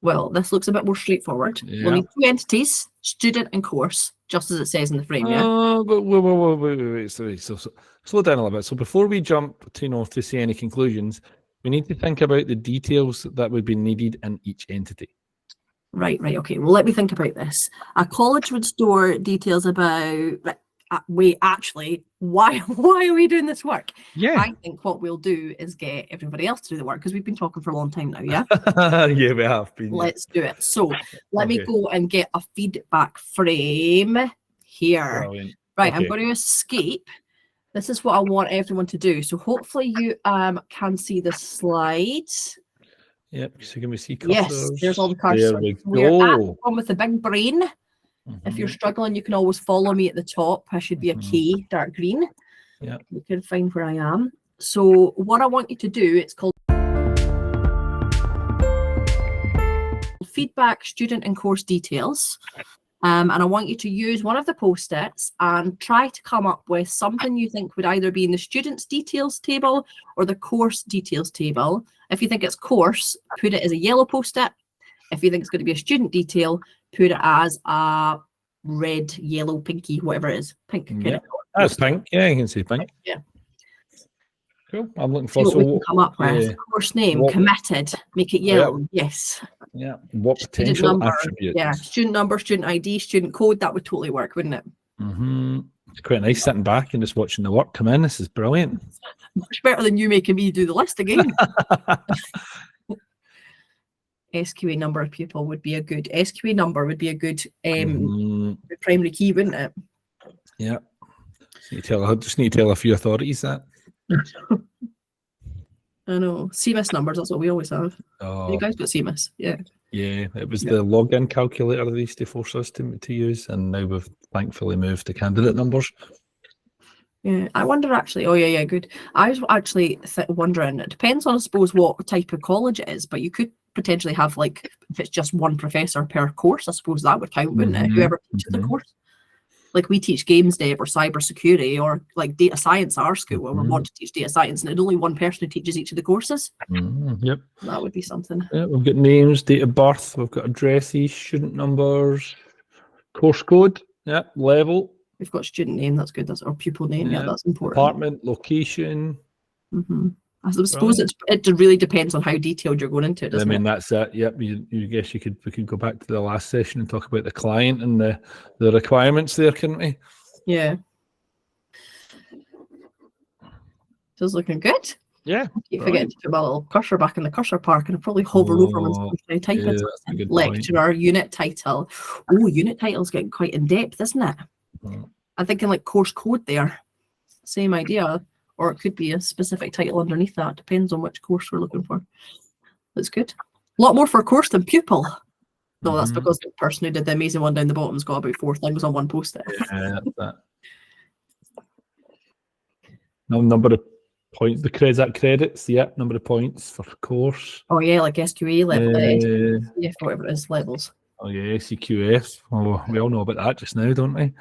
Well, this looks a bit more straightforward. Yeah. We'll need two entities, student and course, just as it says in the frame, yeah? But wait, sorry. So slow down a little bit. So before we jump to see any conclusions, we need to think about the details that would be needed in each entity. Right, okay. Well, let me think about this. A college would store details about... Wait, actually, why are we doing this work? Yeah. I think what we'll do is get everybody else to do the work because we've been talking for a long time now, yeah? Yeah, we have been. Let's do it. So let me go and get a feedback frame here. Brilliant. Right, I'm going to escape. This is what I want everyone to do. So hopefully you can see the slides. Yep, so can we see cursors? Yes, there's all the cursors. There we We're at the go. one with the big brain. If you're struggling, you can always follow me at the top. I should be a K, dark green. Yeah. You can find where I am. So what I want you to do, it's called feedback, student and course details. And I want you to use one of the post-its and try to come up with something you think would either be in the students details table or the course details table. If you think it's course, put it as a yellow post-it. If you think it's going to be a student detail, put it as a red, yellow, pinky, whatever it is. Pink. Yeah, that's pink. Yeah, you can see pink. Yeah. Cool. I'm looking for what we can come up with. Course name, committed. Make it yellow. Yeah. Yes. Yeah. What Student potential number. attributes? Yeah. Student number, student ID, student code. That would totally work, wouldn't it? It's quite nice sitting back and just watching the work come in. This is brilliant. Much better than you making me do the list again. SQA number of pupil would be a good SQA number would be a good primary key, wouldn't it? Yeah. Just need to tell a few authorities that. I know. CMIS numbers, that's what we always have. Oh, You guys got CMIS, yeah. yeah, it was Yeah. the login calculator they used to force us to use, and now we've thankfully moved to candidate numbers. Yeah, I wonder actually. Oh yeah, good. I was actually wondering. It depends on, I suppose, what type of college it is, but you could potentially have, like, if it's just one professor per course, I suppose that would count, wouldn't it? Whoever teaches the course. Like we teach games dev or cybersecurity or like data science at our school, where we want to teach data science, and there's only one person who teaches each of the courses. Yep. That would be something. Yeah, we've got names, date of birth, we've got addresses, student numbers, course code, level. We've got student name, that's good. That's our pupil name. Yeah, that's important. Department, location. I suppose it really depends on how detailed you're going into it, doesn't it? That's it. Yep. You guess we could go back to the last session and talk about the client and the requirements there, couldn't we? Yeah. Just looking good. Yeah. I keep forgetting to put my little cursor back in the cursor park, and I probably hover over when I type it. Lecturer, unit title. Oh, unit title's getting quite in depth, isn't it? I'm thinking like course code there. Same idea. Or it could be a specific title underneath that. Depends on which course we're looking for. That's good. A lot more for a course than pupil. No, that's because the person who did the amazing one down the bottom's got about 4 things on one post-it. Yeah, that's that. No number of points. The credits. Yep, number of points for course. Oh yeah, like SQA level. Whatever it is, levels. Oh yeah, CQF. Oh, we all know about that just now, don't we?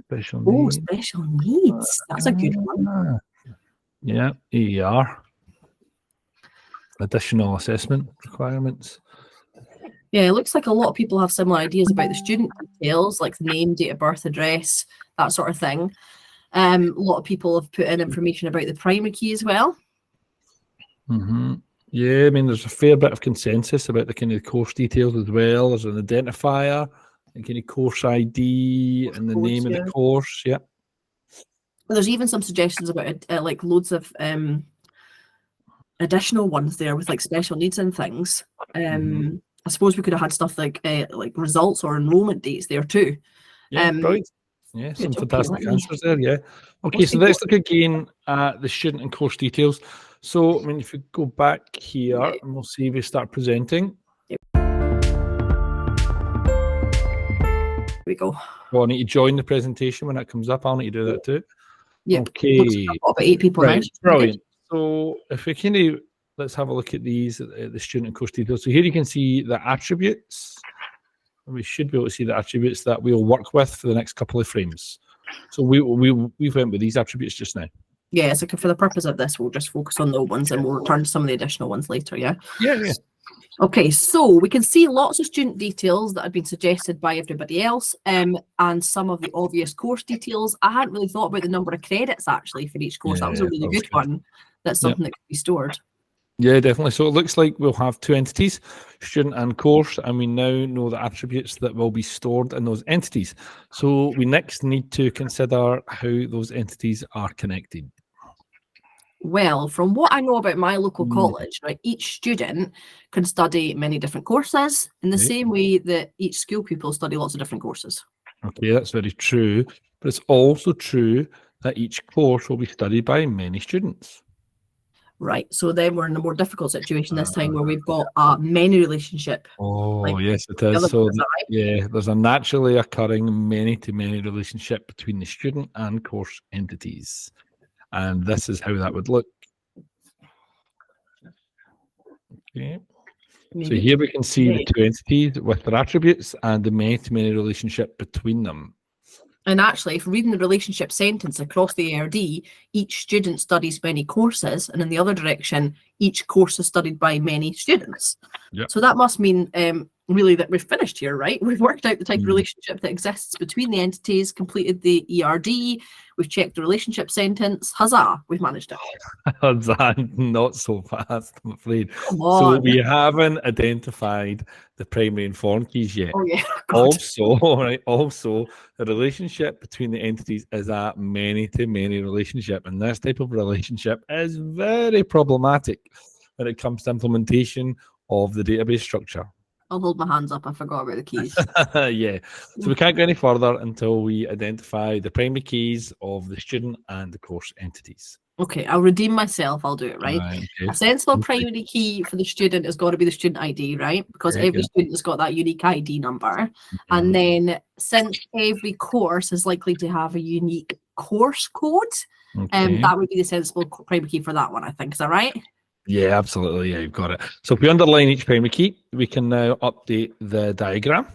Special needs. Special needs. That's a good one. Yeah, AER. Additional assessment requirements. Yeah, it looks like a lot of people have similar ideas about the student details, like the name, date of birth, address, that sort of thing. A lot of people have put in information about the primary key as well. Yeah, I mean, there's a fair bit of consensus about the kind of course details as well. There's an identifier, and kind of course ID, and the name of the course. Yeah. There's even some suggestions about like loads of additional ones there with like special needs and things. I suppose we could have had stuff like results or enrollment dates there too. Yeah, brilliant. Yeah, some fantastic answers there. Yeah. Okay, so let's look again at the student and course details. So, I mean, if we go back here, and we'll see if we start presenting. We go. Well, I need to join the presentation when that comes up. I'll need to do that too. Yep. Okay. I've got about 8 people now. Brilliant. So if we kind of, let's have a look at these, the student and course details. So here you can see the attributes. And we should be able to see the attributes that we'll work with for the next couple of frames. So we went with these attributes just now. Yeah, so for the purpose of this, we'll just focus on the old ones and we'll return to some of the additional ones later, yeah? Yeah. Okay, so we can see lots of student details that have been suggested by everybody else, and some of the obvious course details. I hadn't really thought about the number of credits actually for each course. That was a really good one. That's something that could be stored. Yeah, definitely. So it looks like we'll have 2 entities, student and course, and we now know the attributes that will be stored in those entities. So we next need to consider how those entities are connected. Well, from what I know about my local college, right, each student can study many different courses in the same way that each school pupil study lots of different courses. Okay, that's very true. But it's also true that each course will be studied by many students. Right. So then we're in a more difficult situation this time where we've got a many relationship. Oh, yes, it is. So, there's a naturally occurring many-to-many relationship between the student and course entities. And this is how that would look. Okay. So here we can see the 2 entities with their attributes and the many-to-many relationship between them. And actually, if reading the relationship sentence across the ARD, each student studies many courses, and in the other direction, each course is studied by many students. Yep. So that must mean really that we've finished here, right? We've worked out the type of relationship that exists between the entities, completed the ERD, we've checked the relationship sentence. Huzzah, we've managed it. Huzzah, not so fast, I'm afraid. So we haven't identified the primary and foreign keys yet. Oh, yeah. Also, the relationship between the entities is a many-to-many relationship, and this type of relationship is very problematic when it comes to implementation of the database structure. I'll hold my hands up. I forgot about the keys. Yeah. So we can't go any further until we identify the primary keys of the student and the course entities. Okay, I'll redeem myself. I'll do it, right? Right, A okay. sensible Okay. primary key for the student has got to be the student ID, right? Because Okay, every yeah. student has got that unique ID number. Mhm. And then since every course is likely to have a unique course code, Okay. that would be the sensible primary key for that one, I think. Is that right? Yeah, absolutely. Yeah, you've got it. So if we underline each primary key, we can now update the diagram,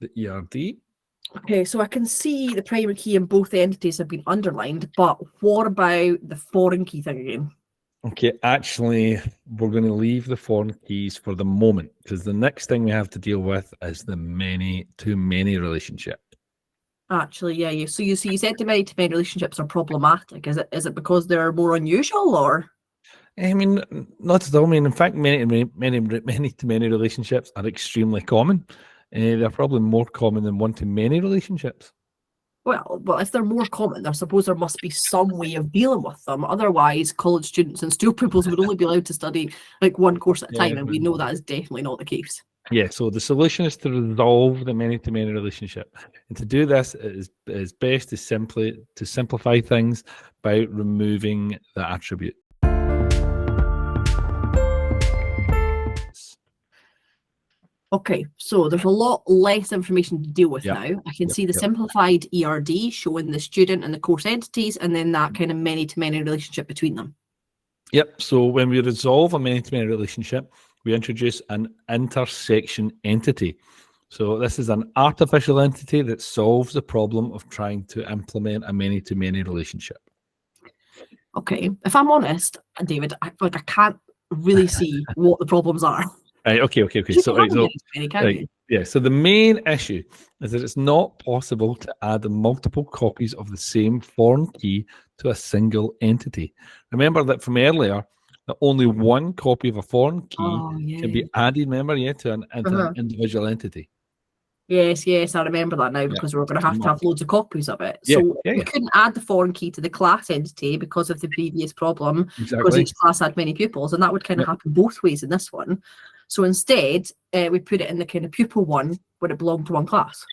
the ERD. Okay, so I can see the primary key in both entities have been underlined, but what about the foreign key thing again? Okay, actually, we're going to leave the foreign keys for the moment because the next thing we have to deal with is the many-to-many relationship. Actually, yeah, so you said the many-to-many relationships are problematic. Is it because they're more unusual, or? I mean, not at all. I mean, in fact, many-to-many relationships are extremely common. They're probably more common than one-to-many relationships. Well, if they're more common, I suppose there must be some way of dealing with them. Otherwise, college students and school pupils would only be allowed to study like one course at a time, and we know that is definitely not the case. Yeah, so the solution is to resolve the many-to-many relationship. And to do this, it is best to simplify things by removing the attribute. Okay, so there's a lot less information to deal with Yep. now. I can Yep, see the yep. simplified ERD showing the student and the course entities, and then that kind of many-to-many relationship between them. Yep. So when we resolve a many-to-many relationship, we introduce an intersection entity. So this is an artificial entity that solves the problem of trying to implement a many-to-many relationship. Okay, if I'm honest, David, I can't really see what the problems are. Right. Okay. You So, can't have so many, can right, you? yeah. So the main issue is that it's not possible to add multiple copies of the same foreign key to a single entity. Remember that from earlier, that only one copy of a foreign key Oh, can be yeah. added, remember, yeah, to an Uh-huh. individual entity. Yes, I remember that now Yeah. because we're going to have loads of copies of it. Yeah, So yeah, we yeah. couldn't add the foreign key to the class entity because of the previous problem, because Exactly. each class had many pupils, and that would kind of Yep. happen both ways in this one. So instead, we put it in the kind of pupil one where it belonged to one class.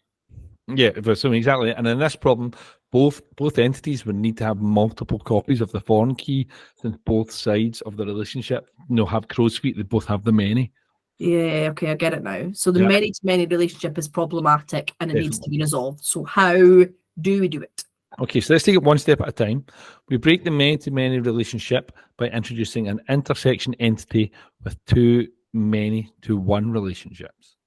Yeah, so exactly. And in this problem, both entities would need to have multiple copies of the foreign key since both sides of the relationship, have crow's feet. They both have the many. Yeah, okay, I get it now. So the Yeah. many-to-many relationship is problematic and it needs to Definitely. be resolved. So how do we do it? Okay, so let's take it one step at a time. We break the many-to-many relationship by introducing an intersection entity with two many-to-one relationships.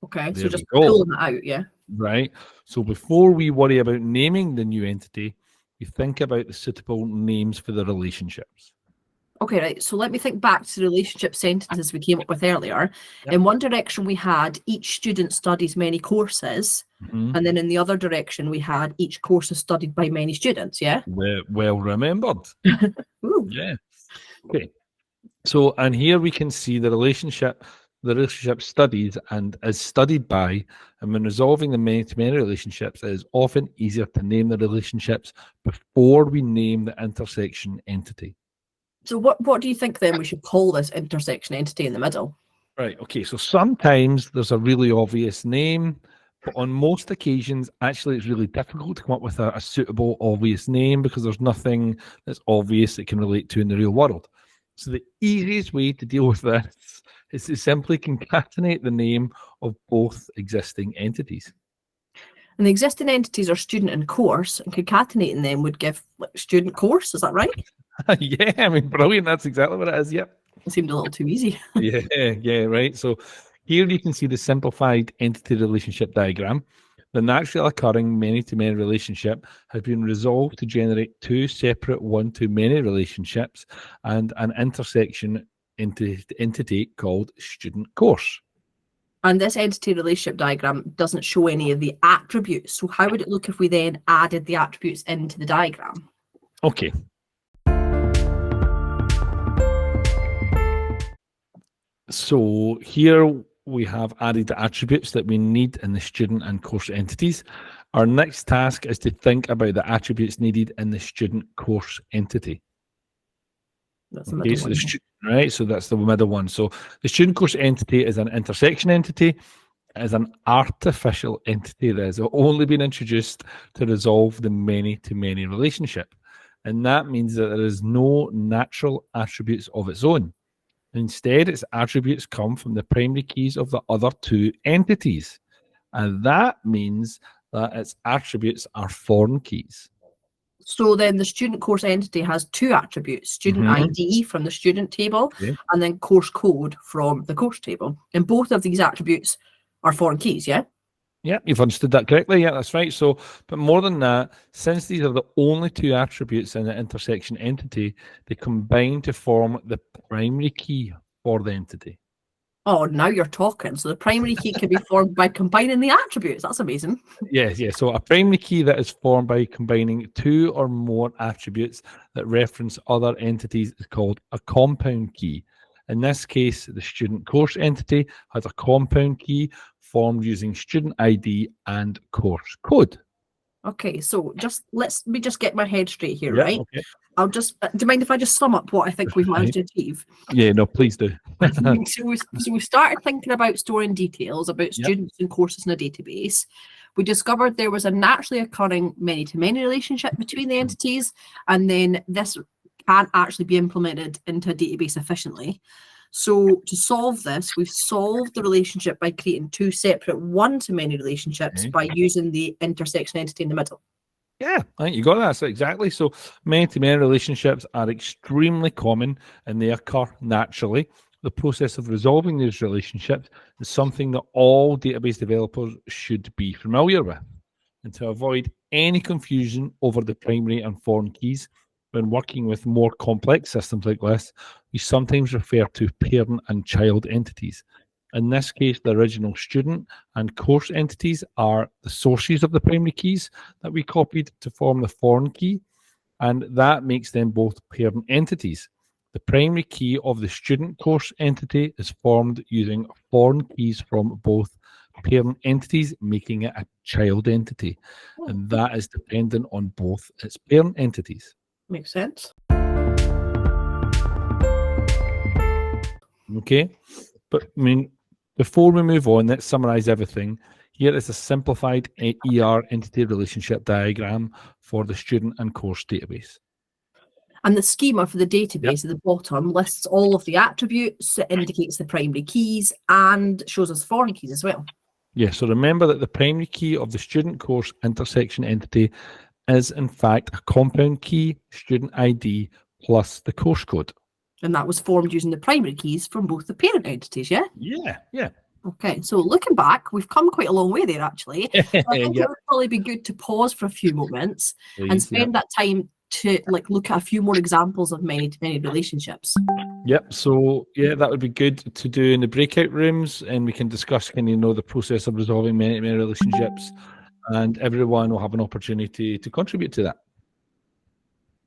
Okay, There so just we go. pulling it out, yeah? Right. So before we worry about naming the new entity, we think about the suitable names for the relationships. Okay, right. So let me think back to the relationship sentences we came up with earlier. Yep. In one direction, we had each student studies many courses, Mhm. and then in the other direction, we had each course is studied by many students. Yeah. Well remembered. Ooh. Yeah. Okay. So, and here we can see the relationship studied and is studied by, and when resolving the many-to-many relationships, it is often easier to name the relationships before we name the intersection entity. So what do you think then we should call this intersection entity in the middle? Right. Okay. So sometimes there's a really obvious name, but on most occasions, actually, it's really difficult to come up with a suitable, obvious name because there's nothing that's obvious that can relate to in the real world. So the easiest way to deal with this is to simply concatenate the name of both existing entities. And the existing entities are student and course, and concatenating them would give like student course. Is that right? Yeah, I mean, brilliant. That's exactly what it is. Yep. It seemed a little too easy. Yeah, right. So here you can see the simplified entity relationship diagram. The naturally occurring many-to-many relationship has been resolved to generate two separate one-to-many relationships and an intersection entity called student course. And this entity relationship diagram doesn't show any of the attributes. So how would it look if we then added the attributes into the diagram? Okay. So here we have added the attributes that we need in the student and course entities. Our next task is to think about the attributes needed in the student course entity. That's the Okay, middle so one. right, so that's the middle one. So the student course entity is an intersection entity, it is an artificial entity that has only been introduced to resolve the many-to-many relationship. And that means that there is no natural attributes of its own. Instead, its attributes come from the primary keys of the other two entities. And that means that its attributes are foreign keys. So then the student course entity has two attributes, student ID from the student table, Okay. and then course code from the course table. And both of these attributes are foreign keys, yeah? Yeah, you've understood that correctly. Yeah, that's right. So, but more than that, since these are the only two attributes in the intersection entity, they combine to form the primary key for the entity. Oh, now you're talking. So the primary key can be formed by combining the attributes. That's amazing. Yes, yes. So a primary key that is formed by combining two or more attributes that reference other entities is called a compound key. In this case, the student course entity has a compound key formed using student ID and course code. Okay, so let me just get my head straight here, Yeah, right? okay. I'll just, do you mind if I just sum up what I think we've managed to achieve? Yeah, no, please do. So we started thinking about storing details about Yep. students and courses in a database. We discovered there was a naturally occurring many-to-many relationship between the entities, and then this can't actually be implemented into a database efficiently. So to solve this, we've solved the relationship by creating two separate one-to-many relationships Okay. by using the intersection entity in the middle. Yeah, I think you got that. So exactly. So many-to-many relationships are extremely common and they occur naturally. The process of resolving these relationships is something that all database developers should be familiar with. And to avoid any confusion over the primary and foreign keys, when working with more complex systems like this, we sometimes refer to parent and child entities. In this case, the original student and course entities are the sources of the primary keys that we copied to form the foreign key, and that makes them both parent entities. The primary key of the student course entity is formed using foreign keys from both parent entities, making it a child entity, and that is dependent on both its parent entities. Makes sense. Okay, but I mean, before we move on, let's summarize everything. Here is a simplified ER entity relationship diagram for the student and course database. And the schema for the database at the bottom lists all of the attributes, it indicates the primary keys, and shows us foreign keys as well. Yeah, so remember that the primary key of the student course intersection entity is in fact a compound key, student ID, plus the course code. And that was formed using the primary keys from both the parent entities, yeah? Yeah, yeah. Okay, so looking back, we've come quite a long way there, actually. I think Yep. it would probably be good to pause for a few moments and Please, spend that time to look at a few more examples of many-to-many relationships. Yep. So yeah, that would be good to do in the breakout rooms, and we can discuss, the process of resolving many relationships, and everyone will have an opportunity to contribute to that.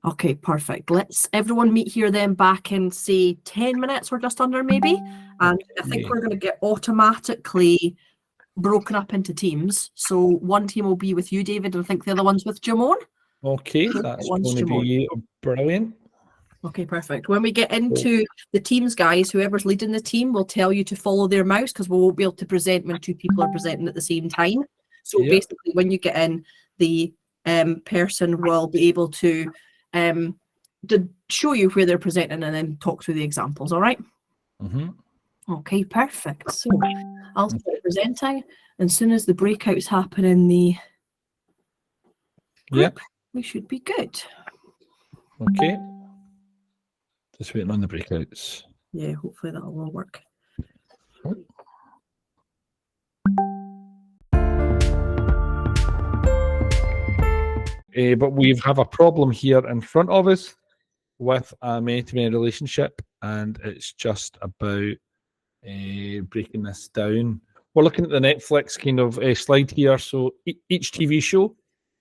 Okay, perfect. Let's everyone meet here then back in, say, 10 minutes or just under maybe. And I think Okay. we're going to get automatically broken up into teams. So one team will be with you, David, and I think the other one's with Jamon. Okay, that's One's going to Jamon. be brilliant. Okay, perfect. When we get into the teams, guys, whoever's leading the team will tell you to follow their mouse because we won't be able to present when two people are presenting at the same time. So Yep. basically, when you get in, the person will be able to show you where they're presenting and then talk through the examples. All right? Mm-hmm. Okay, perfect. So I'll start presenting. And as soon as the breakouts happen in the group, we should be good. Okay. Just waiting on the breakouts. Yeah, hopefully that'll all work. But we have a problem here in front of us with a many-to-many relationship, and it's just about breaking this down. We're looking at the Netflix kind of slide here. So each TV show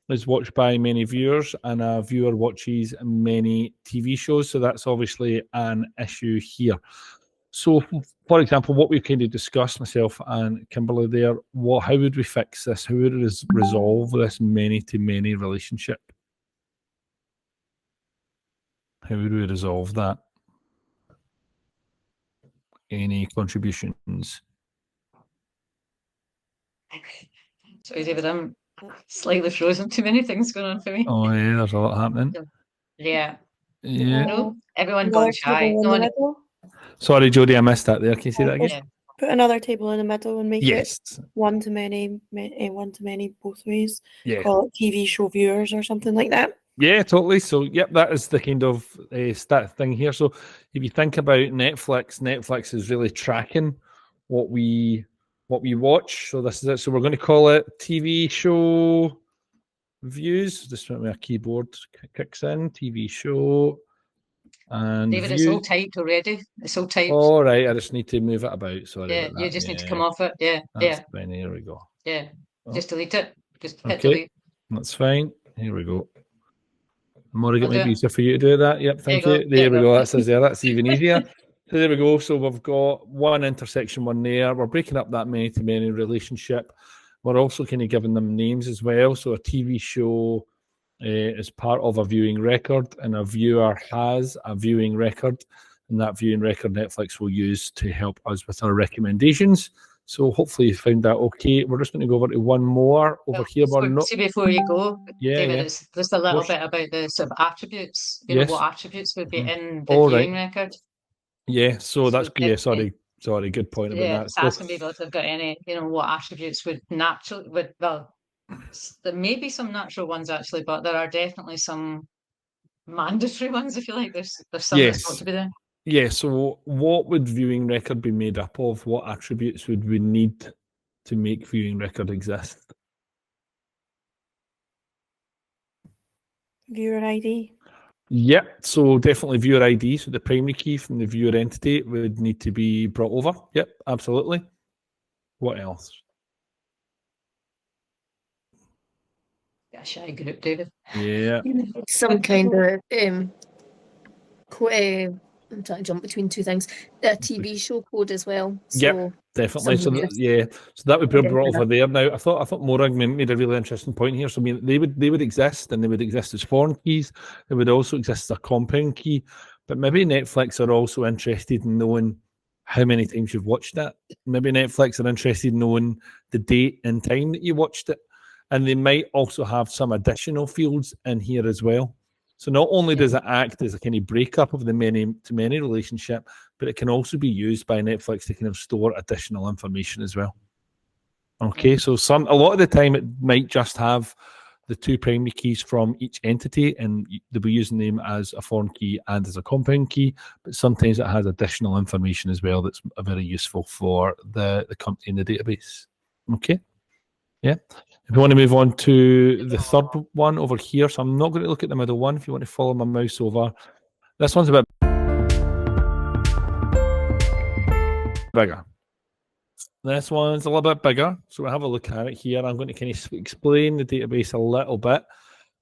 is watched by many viewers, and a viewer watches many TV shows. So that's obviously an issue here. So, for example, what we've kind of discussed, myself and Kimberly there, how would we fix this? How would we resolve this many-to-many relationship? How would we resolve that? Any contributions? Sorry, David, I'm slightly frozen. Too many things going on for me. Oh, yeah, there's a lot happening. Yeah. Yeah. No, everyone Another gone shy. table in No the one, middle. Sorry, Jodie, I missed that there. Can you say that again? yeah. Put another table in the middle and make it Yes. one to many both ways. Yeah. Call it TV show viewers or something like that. Yeah, totally. So, yep, that is the kind of stat thing here. So, if you think about Netflix is really tracking what we watch. So this is it. So we're going to call it TV show views. Just when our keyboard kicks in, TV show and David, views. it's all typed already. It's all typed. All right, I just need to move it about. Sorry Yeah, about that. you just need to come off it. Yeah, That's fine. Here we go. yeah. Oh. Just delete it. Just hit Okay. delete. That's fine. Here we go. More, it I'll might do be it. easier for you to do that. Yep, thank There you you. go. There we There you go. go. That says there. That's even easier. So there we go. So we've got one intersection, one there. We're breaking up that many-to-many relationship. We're also kind of giving them names as well. So a TV show is part of a viewing record, and a viewer has a viewing record, and that viewing record Netflix will use to help us with our recommendations. So hopefully you found that okay. We're just going to go over to one more over here. We're not. See, before you go, Yeah, David, yeah. it's just a little course. bit about the sort of attributes. You Yes. know, what attributes would be in the All viewing right. record. Yeah. So that's yeah, yeah. Sorry. Good point about Yeah, that. it's asking people if they've got any, you know, what attributes would naturally there may be some natural ones actually, but there are definitely some mandatory ones, if you like. There's some that's got Yes. to be there. Yeah, so what would viewing record be made up of? What attributes would we need to make viewing record exist? Viewer ID. Yep, so definitely viewer ID. So the primary key from the viewer entity would need to be brought over. Yep, absolutely. What else? Yeah, shy group, David. Yeah. Some kind of I'm trying to jump between two things. A TV show code as well. So Yep, definitely. So something so that would be Yeah, brought yeah. over there. Now, I thought Morag made a really interesting point here. So I mean, they would exist, and they would exist as foreign keys. They would also exist as a compound key. But maybe Netflix are also interested in knowing how many times you've watched it. Maybe Netflix are interested in knowing the date and time that you watched it, and they might also have some additional fields in here as well. So not only does it act as a kind of breakup of the many-to-many relationship, but it can also be used by Netflix to kind of store additional information as well. Okay, so a lot of the time it might just have the two primary keys from each entity, and they'll be using them as a foreign key and as a compound key, but sometimes it has additional information as well that's very useful for the company in the database. Okay. Yeah. If you want to move on to the third one over here, so I'm not going to look at the middle one. If you want to follow my mouse over, this one's a bit bigger. This one's a little bit bigger, so we'll have a look at it here. I'm going to kind of explain the database a little bit,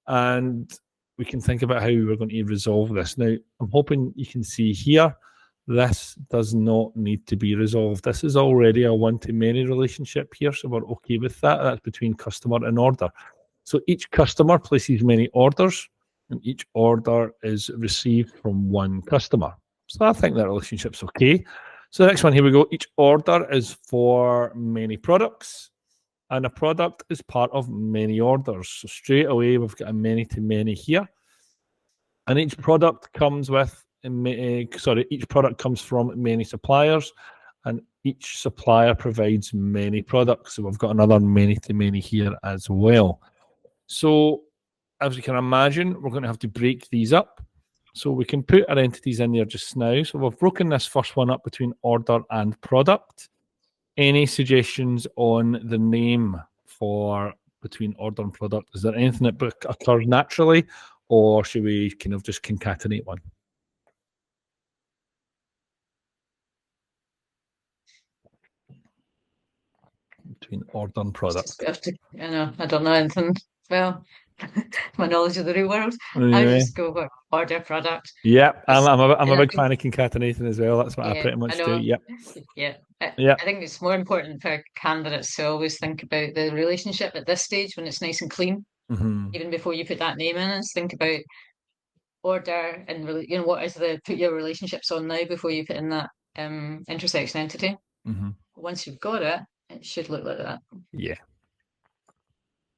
and we can think about how we're going to resolve this. Now, I'm hoping you can see here, this does not need to be resolved. This is already a one-to-many relationship here, so we're okay with that. That's between customer and order. So each customer places many orders, and each order is received from one customer. So I think that relationship's okay. So the next one, here we go. Each order is for many products, and a product is part of many orders. So straight away, we've got a many-to-many here. And each product comes with each product comes from many suppliers, and each supplier provides many products. So we've got another many-to-many here as well. So as you can imagine, we're going to have to break these up. So we can put our entities in there just now. So we've broken this first one up between order and product. Any suggestions on the name for between order and product? Is there anything that occurs naturally, or should we kind of just concatenate one? Between order and product. I don't know anything. Well, my knowledge of the real world. Yeah. I just go for order product. Yeah, I'm a big fan of concatenating as well. That's what I pretty much do. Yep. Yeah. Yeah. I think it's more important for candidates to always think about the relationship at this stage when it's nice and clean. Mm-hmm. Even before you put that name in, is think about order and what is put your relationships on now before you put in that intersection entity. Mm-hmm. Once you've got it, it should look like that. Yeah.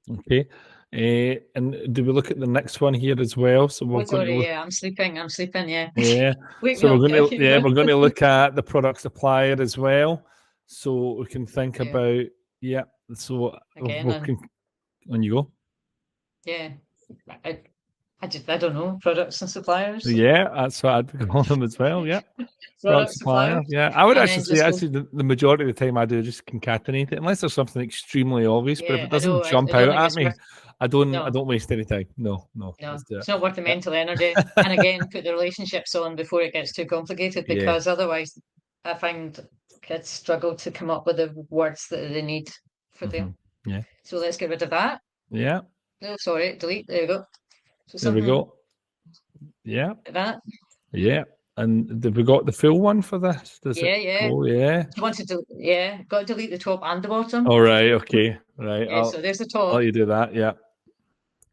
Okay. And do we look at the next one here as well? So we're Oh, going to sorry, look, yeah, I'm sleeping, yeah. yeah. Wake So me we're up, going to, keep yeah, we're going. going to look at the product supplier as well. So we can think Yeah. about, yeah. So Again, we and can, on you go. yeah, I don't know, products and suppliers. Yeah, that's what I'd call them as well. Yeah. Product Product supplier. suppliers. Yeah. I would And actually then say, just go, the majority of the time I do just concatenate it, unless there's something extremely obvious. But if yeah, it I know, doesn't jump I don't out think at it's me, worth, I no, don't waste any time. No, no, let's do it's not worth the it. mental energy. And again, put the relationships on before it gets too complicated, Yeah. because otherwise I find kids struggle to come up with the words that they need for them. Yeah. So let's get rid of that. Yeah. No, sorry, delete, there we go. So There we something go. Yeah. like that. Yeah. And have we got the full one for this? Does Yeah, it yeah. go? Yeah. You wanted to, yeah, got to delete the top and the bottom. All right. Okay. Right. Yeah, so there's the I'll top. let you do that. Yeah.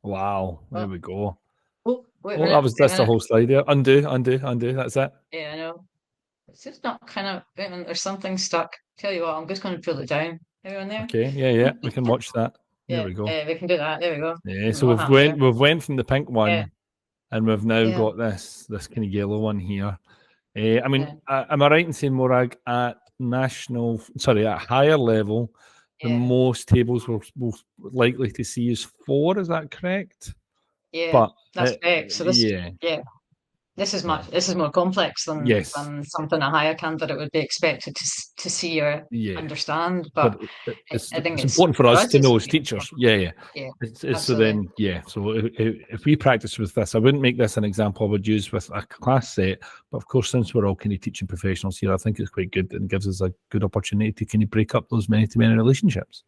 Wow. There Oh, we go. oh, wait a Oh, minute, that's the whole slide there. Undo. That's it. Yeah, I know. It's just not kind of, wait a minute, there's something stuck. Tell you what, I'm just going to pull it down. Everyone there? Okay. Yeah. We can watch that. There Yeah, we go. we can do that. There we go. Yeah. So What happened there? we've went from the pink one, Yeah. and we've now Yeah. got this kind of yellow one here. I mean, Yeah. am I right in saying, Morag, at higher level, the Yeah. most tables we're likely to see is 4? Is that correct? Yeah, But that's correct. So this, yeah, this is more complex than Yes. something a higher candidate would be expected to see or yeah. understand. But it's I think it's important for us to it's know as teachers. Yeah. Yeah, It's so absolutely. then, yeah. So if we practice with this, I wouldn't make this an example I would use with a class set. But of course, since we're all kind of teaching professionals here, I think it's quite good and gives us a good opportunity to kind of break up those many-to-many relationships.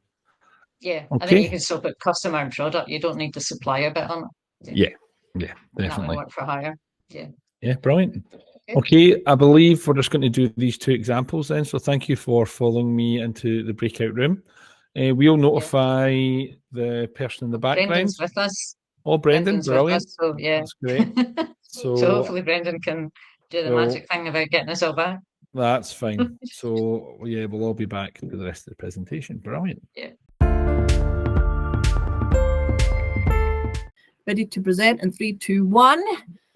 Yeah, I think Okay. you can still put customer and product. You don't need the supplier bit on it. Yeah, That definitely. will work for hire. Yeah, brilliant. Okay, I believe we're just going to do these 2 examples then. So thank you for following me into the breakout room. We'll notify the person in the background. Brendan's with us. Oh, Brendan, Brendan's with brilliant. us, so yeah. That's great. So So hopefully Brendan can do the Well- magic thing about getting us all back. that's fine. So yeah, we'll all be back for the rest of the presentation. Brilliant. Ready to present in 3, 2, 1.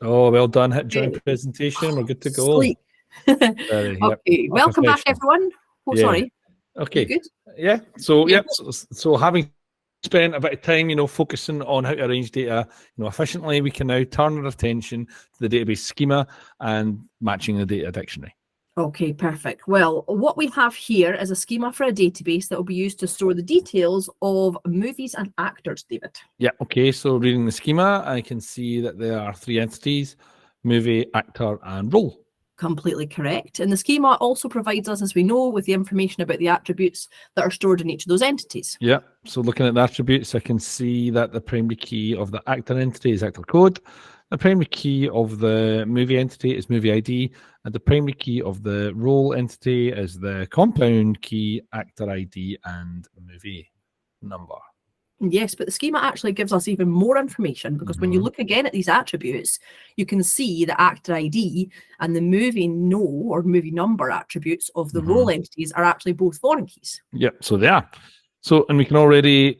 Oh, well done. Hit join Okay. presentation. We're good to go. Sleep. Yep. Okay, welcome back, Professional. everyone. Oh, Yeah. sorry. Okay. You good? Yeah. So Yeah. So having spent a bit of time, focusing on how to arrange data, efficiently, we can now turn our attention to the database schema and matching the data dictionary. Okay, perfect. Well, what we have here is a schema for a database that will be used to store the details of movies and actors, David. Yeah. Okay. So reading the schema, I can see that there are 3 entities: movie, actor, and role. Completely correct. And the schema also provides us, as we know, with the information about the attributes that are stored in each of those entities. Yeah. So looking at the attributes, I can see that the primary key of the actor entity is actor code. The primary key of the movie entity is movie ID, and the primary key of the role entity is the compound key, actor ID, and movie number. Yes, but the schema actually gives us even more information, because when you look again at these attributes, you can see the actor ID and the movie or movie number attributes of the role entities are actually both foreign keys. Yeah, so they are. So, and we already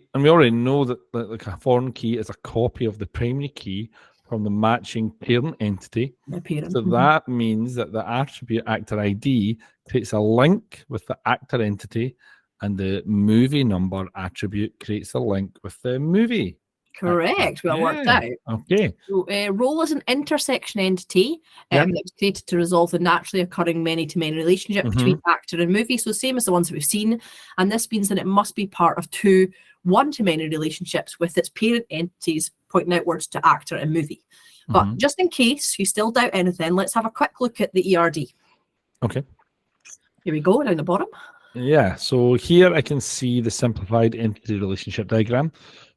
know that a foreign key is a copy of the primary key from the matching parent entity. The parent. So that means that the attribute actor ID creates a link with the actor entity, and the movie number attribute creates a link with the movie. Correct. Well worked out. Okay. So, role is an intersection entity that was created to resolve the naturally occurring many-to-many relationship between actor and movie. So same as the ones that we've seen. And this means that it must be part of 2 one-to-many relationships with its parent entities pointing outwards to actor and movie. But just in case you still doubt anything, let's have a quick look at the ERD. Okay. Here we go, down the bottom. Yeah, so here I can see the simplified entity relationship diagram,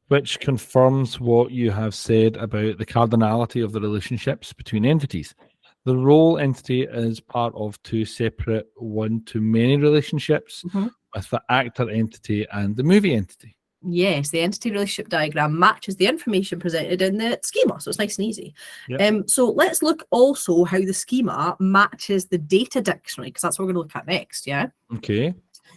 which confirms what you have said about the cardinality of the relationships between entities. The role entity is part of 2 separate one-to-many relationships with the actor entity and the movie entity. Yes, the entity relationship diagram matches the information presented in the schema, so it's nice and easy. Yep. So let's look also how the schema matches the data dictionary, because that's what we're going to look at next, yeah? Okay.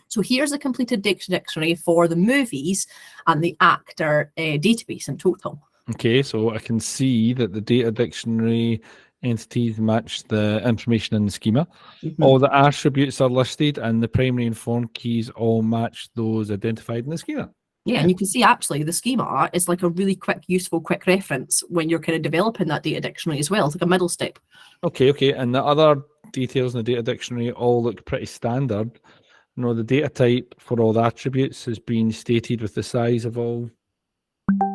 So here's a completed dictionary for the movies and the actor database in total. Okay, so I can see that the data dictionary entities match the information in the schema. Mhm. All the attributes are listed, and the primary and foreign keys all match those identified in the schema. Yeah, and you can see actually the schema is like a really quick, useful, quick reference when you're kind of developing that data dictionary as well. It's like a middle step. Okay, and the other details in the data dictionary all look pretty standard. The data type for all the attributes has been stated with the size of all.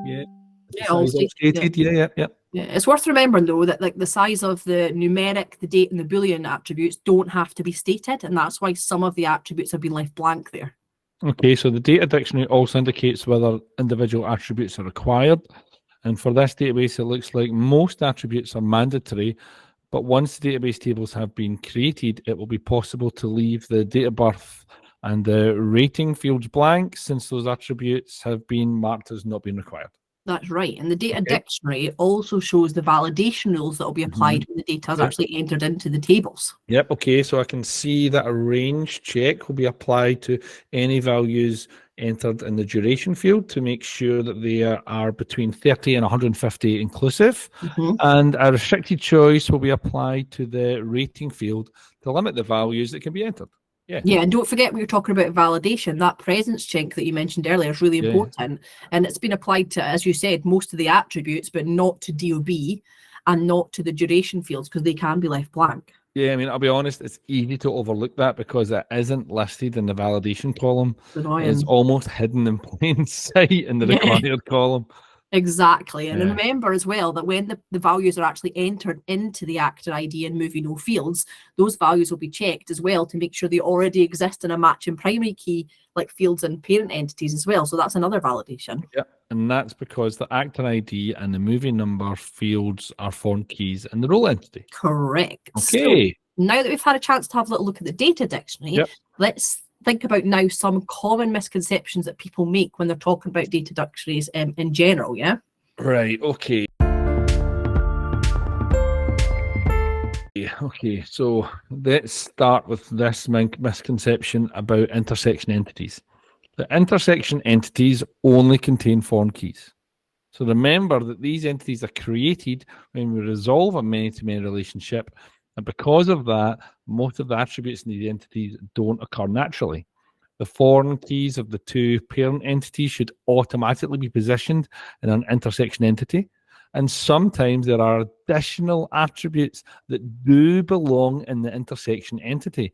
Yeah, the all size all stated, stated. Yeah. Yeah, it's worth remembering though that like the size of the numeric, the date, and the Boolean attributes don't have to be stated, and that's why some of the attributes have been left blank there. Okay, so the data dictionary also indicates whether individual attributes are required. And for this database, it looks like most attributes are mandatory, but once the database tables have been created, it will be possible to leave the date of birth and the rating fields blank since those attributes have been marked as not being required. That's right. And the data Okay. dictionary also shows the validation rules that will be applied when the data is Okay. actually entered into the tables. Yep, okay, so I can see that a range check will be applied to any values entered in the duration field to make sure that they are between 30 and 150 inclusive. Mhm. And a restricted choice will be applied to the rating field to limit the values that can be entered. Yeah, and don't forget when you're talking about validation, that presence check that you mentioned earlier is really Yeah. important. And it's been applied to, as you said, most of the attributes, but not to DOB and not to the duration fields because they can be left blank. Yeah, I mean, I'll be honest, it's easy to overlook that because it isn't listed in the validation column. It's annoying. It's almost hidden in plain sight in the Yeah. required column. Exactly. And Yeah. remember as well that when the values are actually entered into the actor ID and movie no fields, those values will be checked as well to make sure they already exist in a matching primary key, like fields and parent entities as well. So that's another validation. Yeah, and that's because the actor ID and the movie number fields are foreign keys in the role entity. Correct. Okay. So now that we've had a chance to have a little look at the data dictionary, Yep. let's think about now some common misconceptions that people make when they're talking about data dictionaries in general, yeah? Right, okay. Okay, so let's start with this misconception about intersection entities. The intersection entities only contain foreign keys. So remember that these entities are created when we resolve a many-to-many relationship, and because of that, most of the attributes in these entities don't occur naturally. The foreign keys of the two parent entities should automatically be positioned in an intersection entity, and sometimes there are additional attributes that do belong in the intersection entity.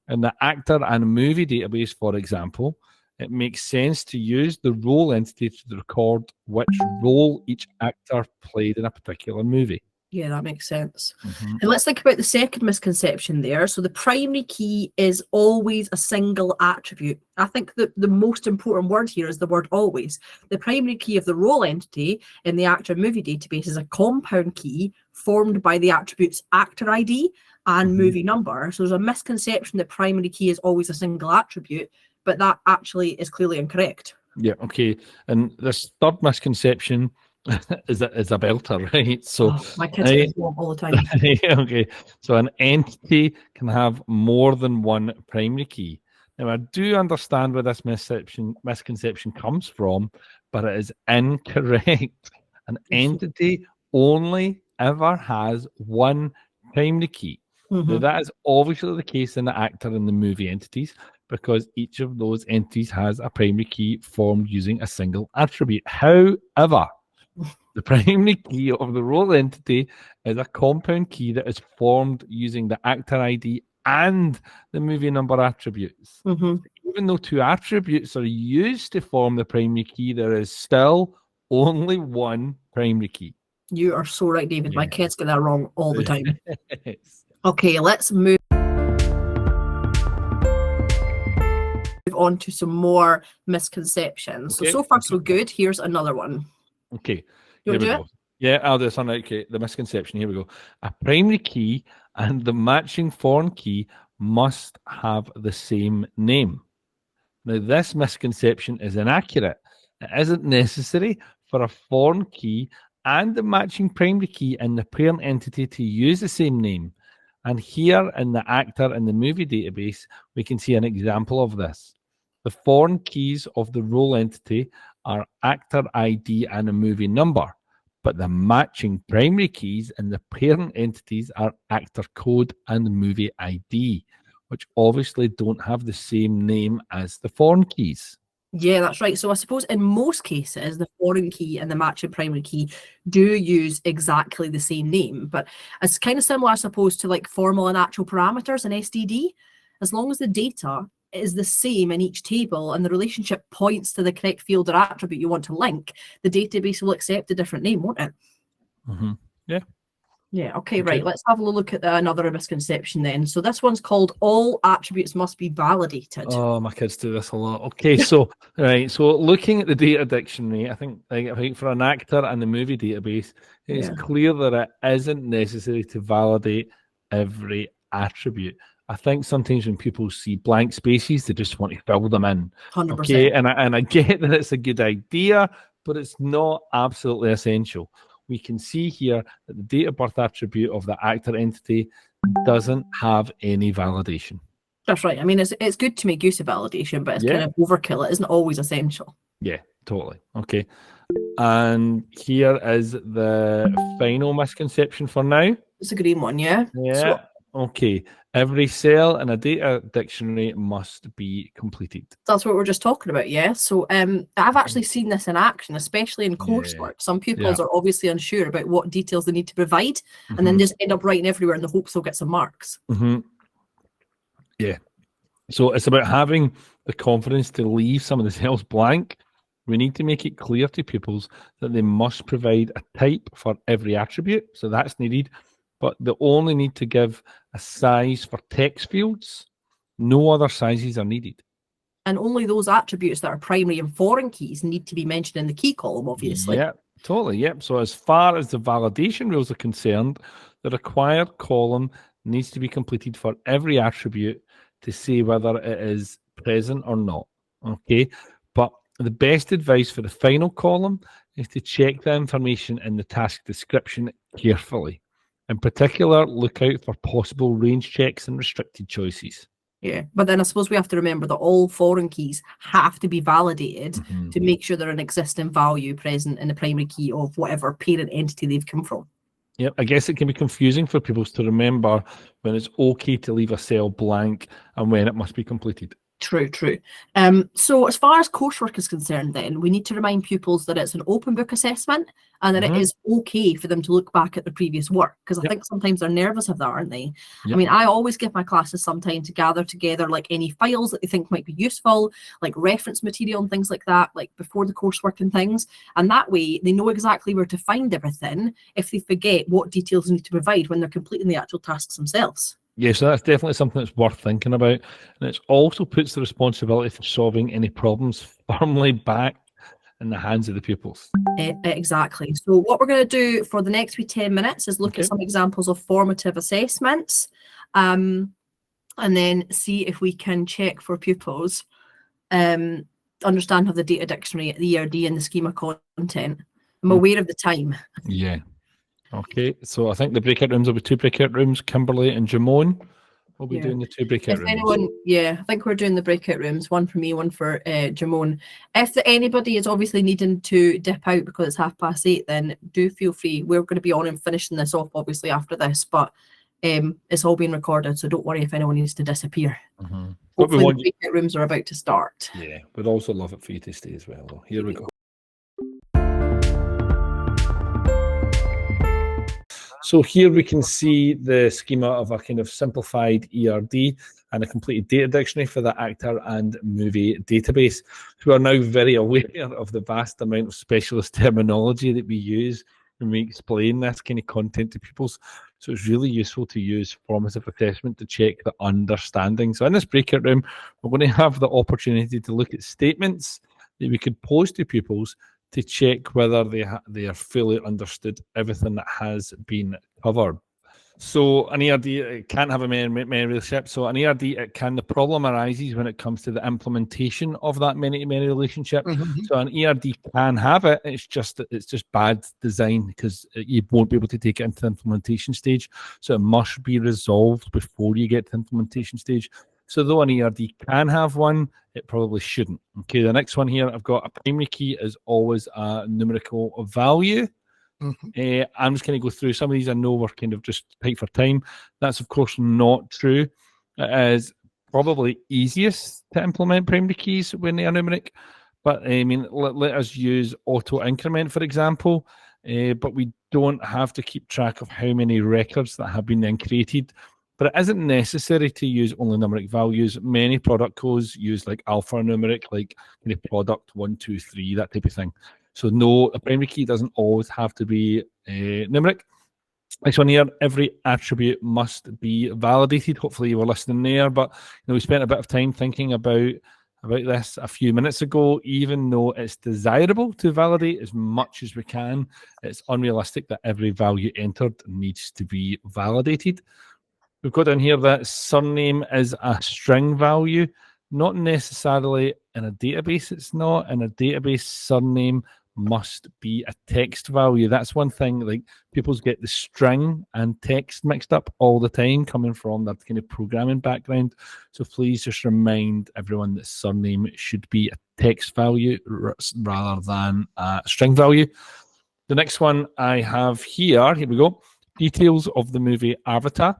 In the actor and movie database, for example, it makes sense to use the role entity to record which role each actor played in a particular movie. Yeah, that makes sense. Mhm. And let's think about the second misconception there. So the primary key is always a single attribute. I think that the most important word here is the word always. The primary key of the role entity in the actor movie database is a compound key formed by the attributes actor ID and Mhm. movie number. So there's a misconception that primary key is always a single attribute, but that actually is clearly incorrect. Yeah, okay. And this third misconception is a belter, right? So, My kids get this wrong all the time. okay. So an entity can have more than one primary key. Now, I do understand where this misconception comes from, but it is incorrect. An entity only ever has one primary key. Now, Mhm. that is obviously the case in the actor and the movie entities because each of those entities has a primary key formed using a single attribute. However, the primary key of the role entity is a compound key that is formed using the actor ID and the movie number attributes. Mhm. Even though two attributes are used to form the primary key, there is still only one primary key. You are so right, David. My Yeah. kids get that wrong all the time. Yes. Okay, let's move on to some more misconceptions. Okay. So far, so good. Here's another one. Okay. You Here want we to do go. Yeah, I'll do this on. Okay, the misconception. Here we go. A primary key and the matching foreign key must have the same name. Now, this misconception is inaccurate. It isn't necessary for a foreign key and the matching primary key in the parent entity to use the same name. And here in the actor and the movie database, we can see an example of this. The foreign keys of the role entity are actor ID and a movie number, but the matching primary keys in the parent entities are actor code and movie ID, which obviously don't have the same name as the foreign keys. Yeah, that's right. So I suppose in most cases, the foreign key and the matching primary key do use exactly the same name, but it's kind of similar, I suppose, to like formal and actual parameters in STD. As long as the data is the same in each table and the relationship points to the correct field or attribute you want to link, the database will accept a different name, won't it? Mm-hmm. Yeah. Yeah, okay, right. Let's have a look at another misconception then. So this one's called all attributes must be validated. Oh, my kids do this a lot. Okay, so right, so looking at the data dictionary, I think for an actor and the movie database, it's clear that it isn't necessary to validate every attribute. I think sometimes when people see blank spaces, they just want to fill them in. 100%. Okay, and I get that it's a good idea, but it's not absolutely essential. We can see here that the date of birth attribute of the actor entity doesn't have any validation. That's right. I mean, it's good to make use of validation, but it's kind of overkill. It isn't always essential. Yeah, totally. Okay. And here is the final misconception for now. It's a green one, yeah? Yeah. So, okay. Every cell in a data dictionary must be completed. that's what we're just talking about, yeah? So I've actually seen this in action, especially in coursework. Some pupils are obviously unsure about what details they need to provide and then just end up writing everywhere in the hopes they'll get some marks. Yeah. So it's about having the confidence to leave some of the cells blank. We need to make it clear to pupils that they must provide a type for every attribute. So that's needed. But they only need to give a size for text fields. No other sizes are needed. And only those attributes that are primary and foreign keys need to be mentioned in the key column, obviously. Yeah, totally. Yep. So as far as the validation rules are concerned, the required column needs to be completed for every attribute to say whether it is present or not. Okay. But the best advice for the final column is to check the information in the task description carefully. In particular, look out for possible range checks and restricted choices. Yeah, but then I suppose we have to remember that all foreign keys have to be validated to make sure they're an existing value present in the primary key of whatever parent entity they've come from. Yep, I guess it can be confusing for people to remember when it's okay to leave a cell blank and when it must be completed. True. So as far as coursework is concerned, then we need to remind pupils that it's an open book assessment and that it is okay for them to look back at the previous work, because I think sometimes they're nervous of that, aren't they? I mean, I always give my classes some time to gather together like any files that they think might be useful, like reference material and things like that, like before the coursework and things. And that way they know exactly where to find everything if they forget what details they need to provide when they're completing the actual tasks themselves. Yeah, so that's definitely something that's worth thinking about. And it also puts the responsibility for solving any problems firmly back in the hands of the pupils. Exactly. So what we're going to do for the next 10 minutes is look at some examples of formative assessments and then see if we can check for pupils, understand how the data dictionary, the ERD and the schema content. I'm aware of the time. Yeah. Okay, so I think the breakout rooms will be 2 breakout rooms. Kimberly and Jamone will be doing the 2 breakout rooms. Anyone, I think we're doing the breakout rooms, one for me, one for Jamone. If anybody is obviously needing to dip out because it's 8:30, then do feel free. We're going to be on and finishing this off obviously after this, but it's all being recorded, so don't worry if anyone needs to disappear. Hopefully the breakout rooms are about to start. Yeah, we'd also love it for you to stay as well, though. Here we go. So here we can see the schema of a kind of simplified ERD and a completed data dictionary for the actor and movie database. We are now very aware of the vast amount of specialist terminology that we use when we explain this kind of content to pupils. So it's really useful to use formative assessment to check the understanding. So in this breakout room, we're going to have the opportunity to look at statements that we could pose to pupils to check whether they are fully understood everything that has been covered. So an ERD can't have a many relationship. So an ERD, the problem arises when it comes to the implementation of that many-to-many relationship. So an ERD can have it. It's just bad design because you won't be able to take it into the implementation stage. So it must be resolved before you get to the implementation stage. So though an ERD can have one, it probably shouldn't. Okay, the next one here, I've got a primary key is always a numerical value. I'm just going to go through some of these. I know we're kind of just tight for time. That's, of course, not true. It is probably easiest to implement primary keys when they are numeric. But, I mean, let us use auto increment, for example. But we don't have to keep track of how many records that have been then created. But it isn't necessary to use only numeric values. Many product codes use like alphanumeric, like product 1, 2, 3, that type of thing. So no, a primary key doesn't always have to be numeric. Next one here, every attribute must be validated. Hopefully you were listening there, but we spent a bit of time thinking about this a few minutes ago. Even though it's desirable to validate as much as we can, it's unrealistic that every value entered needs to be validated. We've got down here that surname is a string value, not necessarily in a database. It's not. In a database, surname must be a text value. That's one thing, like people get the string and text mixed up all the time coming from that kind of programming background. So please just remind everyone that surname should be a text value rather than a string value. The next one I have here we go. Details of the movie Avatar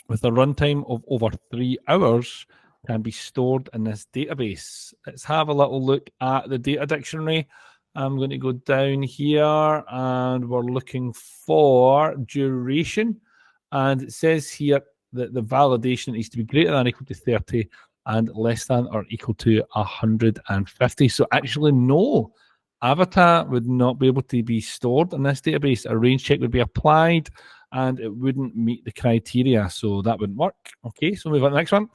with a runtime of over 3 hours can be stored in this database. Let's have a little look at the data dictionary. I'm going to go down here and we're looking for duration. And it says here that the validation needs to be greater than or equal to 30 and less than or equal to 150. So actually, no, Avatar would not be able to be stored in this database. A range check would be applied and it wouldn't meet the criteria. So that wouldn't work. Okay, so move on to the next one.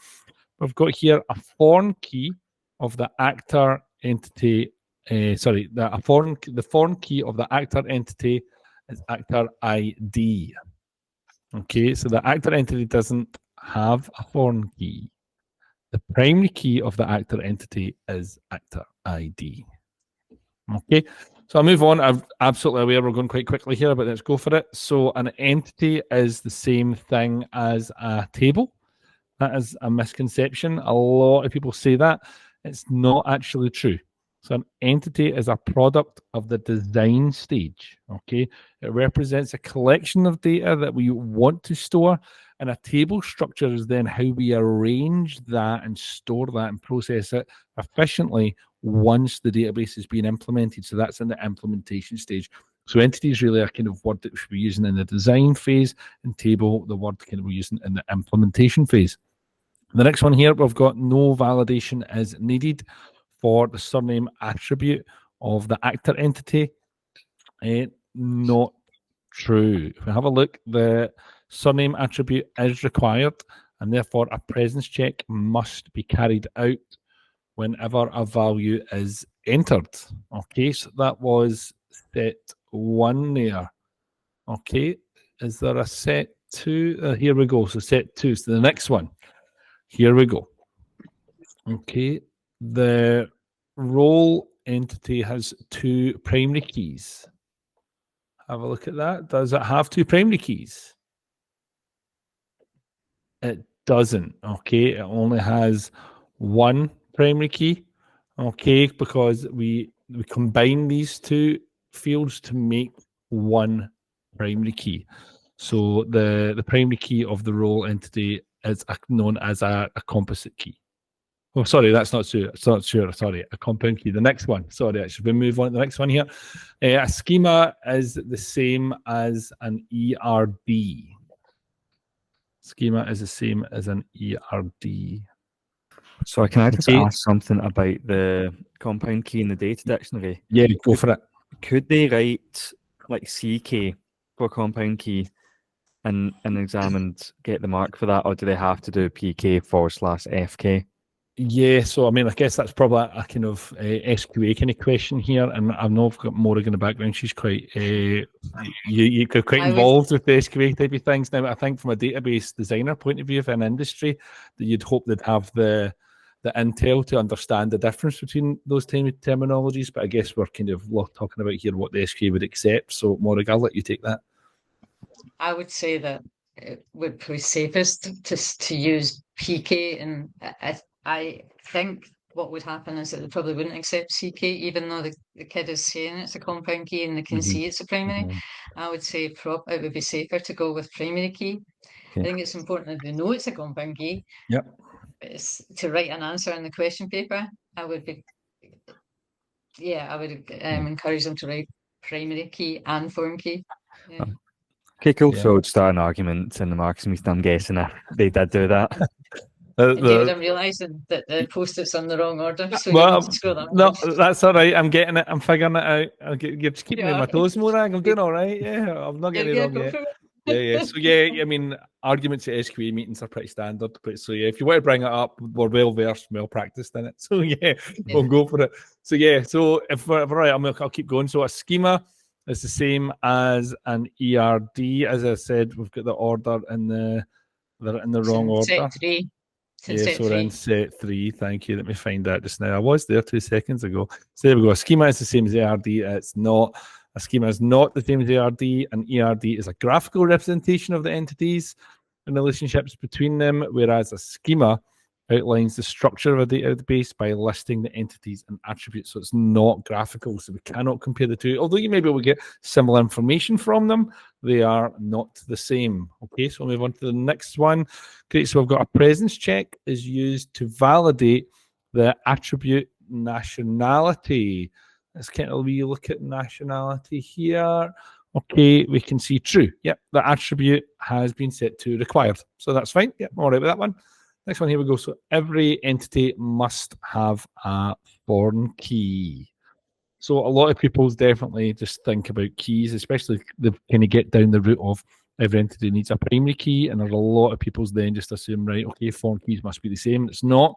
We've got here a foreign key of the actor entity. The foreign key of the actor entity is actor ID. Okay, so the actor entity doesn't have a foreign key. The primary key of the actor entity is actor ID. Okay, so I'll move on. I'm absolutely aware we're going quite quickly here, but let's go for it. So an entity is the same thing as a table. That is a misconception. A lot of people say that. It's not actually true. So an entity is a product of the design stage, okay? It represents a collection of data that we want to store, and a table structure is then how we arrange that and store that and process it efficiently once the database has been implemented. So that's in the implementation stage. So entity is really a kind of word that we should be using in the design phase, and table, the word kind of we're using in the implementation phase. The next one here, we've got no validation is needed for the surname attribute of the actor entity. Not true. If we have a look, the surname attribute is required, and therefore a presence check must be carried out whenever a value is entered. Okay, so that was set 1 there. Okay, is there a set 2? Here we go. So set 2. So the next one. Here we go. Okay, the role entity has 2 primary keys. Have a look at that. Does it have 2 primary keys? It doesn't. Okay, it only has 1 primary key. Okay, because we combine these 2 fields to make 1 primary key. So the primary key of the role entity is known as a composite key. Oh, sorry, that's not true. It's not sure. Sorry, a compound key. The next one. Sorry, actually, we move on to the next one here. A schema is the same as an ERD. Schema is the same as an ERD. So can I just ask something about the compound key in the data dictionary? Yeah, go for it. Could they write like CK for compound key and examined get the mark for that, or do they have to do PK/FK? Yeah, so I mean, I guess that's probably a kind of SQA kind of question here, and I know I've got Morrigan in the background. She's quite you're quite I would- involved with the SQA type of things. Now, I think from a database designer point of view of an industry, that you'd hope they'd have the intel to understand the difference between those terminologies. But I guess we're kind of talking about here what the SQA would accept. So, Morrigan, I'll let you take that. I would say that it would be safest to use PK, and I think what would happen is that they probably wouldn't accept CK, even though the kid is saying it's a compound key and they can see it's a primary. I would say it would be safer to go with primary key. Okay. I think it's important that they know it's a compound key. Yep. But to write an answer in the question paper, I would encourage them to write primary key and form key. Yeah. Okay, cool. Yeah. So start an argument in the marks meeting. I'm guessing if they did do that. David, I'm realising that the post-it's on the wrong order, so you Well, need to scroll that. no, that's all right. I'm getting it. I'm figuring it out. You're just keeping me on my Yeah. toes, Morag. I'm doing all right. Yeah, I'm not getting it wrong Go yet. for it. Yeah. So yeah, I mean, arguments at SQA meetings are pretty standard. But so yeah, if you want to bring it up, we're well versed, well practiced in it. So yeah, we'll go for it. So yeah, so if we're right, I'll keep going. So a schema is the same as an ERD. As I said, we've got the order they're in the wrong order. Set 3. Yes, we're in set 3. Thank you. Let me find that just now. I was there 2 seconds ago. So there we go. A schema is the same as ERD. It's not. A schema is not the same as ERD. An ERD is a graphical representation of the entities and relationships between them, whereas a schema outlines the structure of a database by listing the entities and attributes. So it's not graphical, so we cannot compare the two. Although you may be able to get similar information from them, they are not the same. Okay, so we'll move on to the next one. Great, so we've got a presence check is used to validate the attribute nationality. Let's kind of look at nationality here. Okay, we can see true. Yep, the attribute has been set to required. So that's fine. Yep, I'm all right with that one. Next one, here we go. So every entity must have a foreign key. So a lot of people definitely just think about keys, especially they kind of get down the route of every entity needs a primary key, and there's a lot of people then just assume, right, okay, foreign keys must be the same. It's not.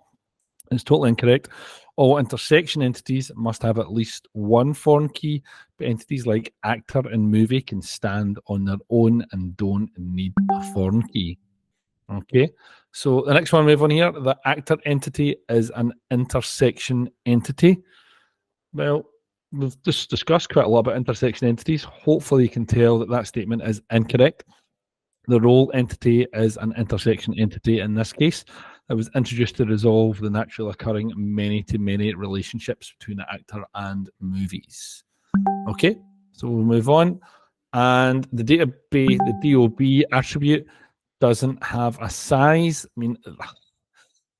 It's totally incorrect. All intersection entities must have at least one foreign key, but entities like actor and movie can stand on their own and don't need a foreign key. Okay, so the next one we have on here, the actor entity is an intersection entity. Well, we've just discussed quite a lot about intersection entities. Hopefully you can tell that that statement is incorrect. The role entity is an intersection entity in this case. It was introduced to resolve the naturally occurring many-to-many relationships between the actor and movies. Okay, so we'll move on. And the database, the DOB attribute doesn't have a size. I mean,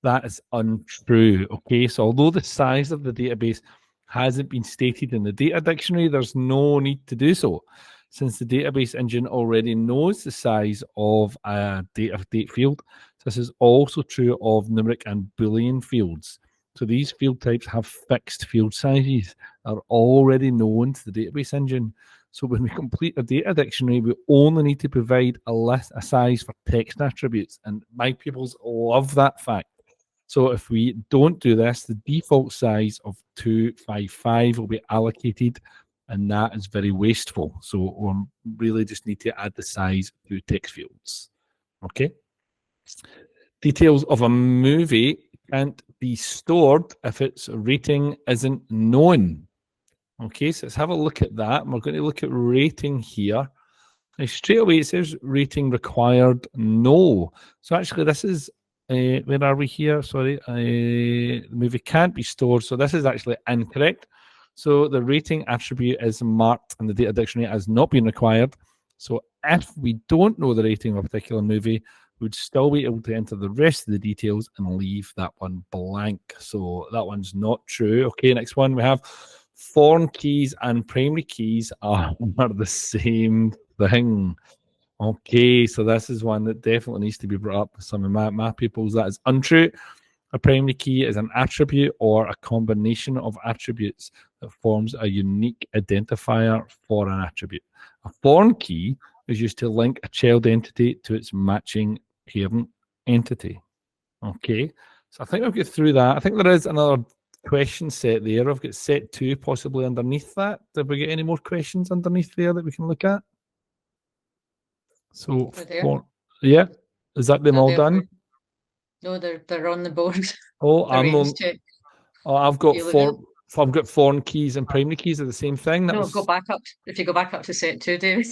that is untrue. Okay, so although the size of the database hasn't been stated in the data dictionary, there's no need to do so, since the database engine already knows the size of a date field. This is also true of numeric and Boolean fields. So these field types have fixed field sizes that are already known to the database engine. So when we complete a data dictionary, we only need to provide a size for text attributes. And my pupils love that fact. So if we don't do this, the default size of 255 will be allocated, and that is very wasteful. So we really just need to add the size to text fields. Okay. Details of a movie can't be stored if its rating isn't known. Okay, so let's have a look at that. We're going to look at rating here. Now, straight away, it says rating required, no. So actually, this is, where are we here? Sorry, the movie can't be stored. So this is actually incorrect. So the rating attribute is marked in the data dictionary as not being required. So if we don't know the rating of a particular movie, we'd still be able to enter the rest of the details and leave that one blank. So that one's not true. Okay, next one we have foreign keys and primary keys are the same thing. Okay, so this is one that definitely needs to be brought up with some of my pupils. That is untrue. A primary key is an attribute or a combination of attributes that forms a unique identifier for an attribute. A foreign key is used to link a child entity to its matching parent entity. Okay, So I think I've got through that. I think there is another question set there. I've got set 2 possibly underneath that. Did we get any more questions underneath there that we can look at? So, They're there. yeah, is that them They're all there for- done? No, they're on the board. Oh, The I'm range on. check. Oh, I've got You look four. I've got foreign keys and primary keys are the same thing. That No, was. go back up. If you go back up to set 2, David.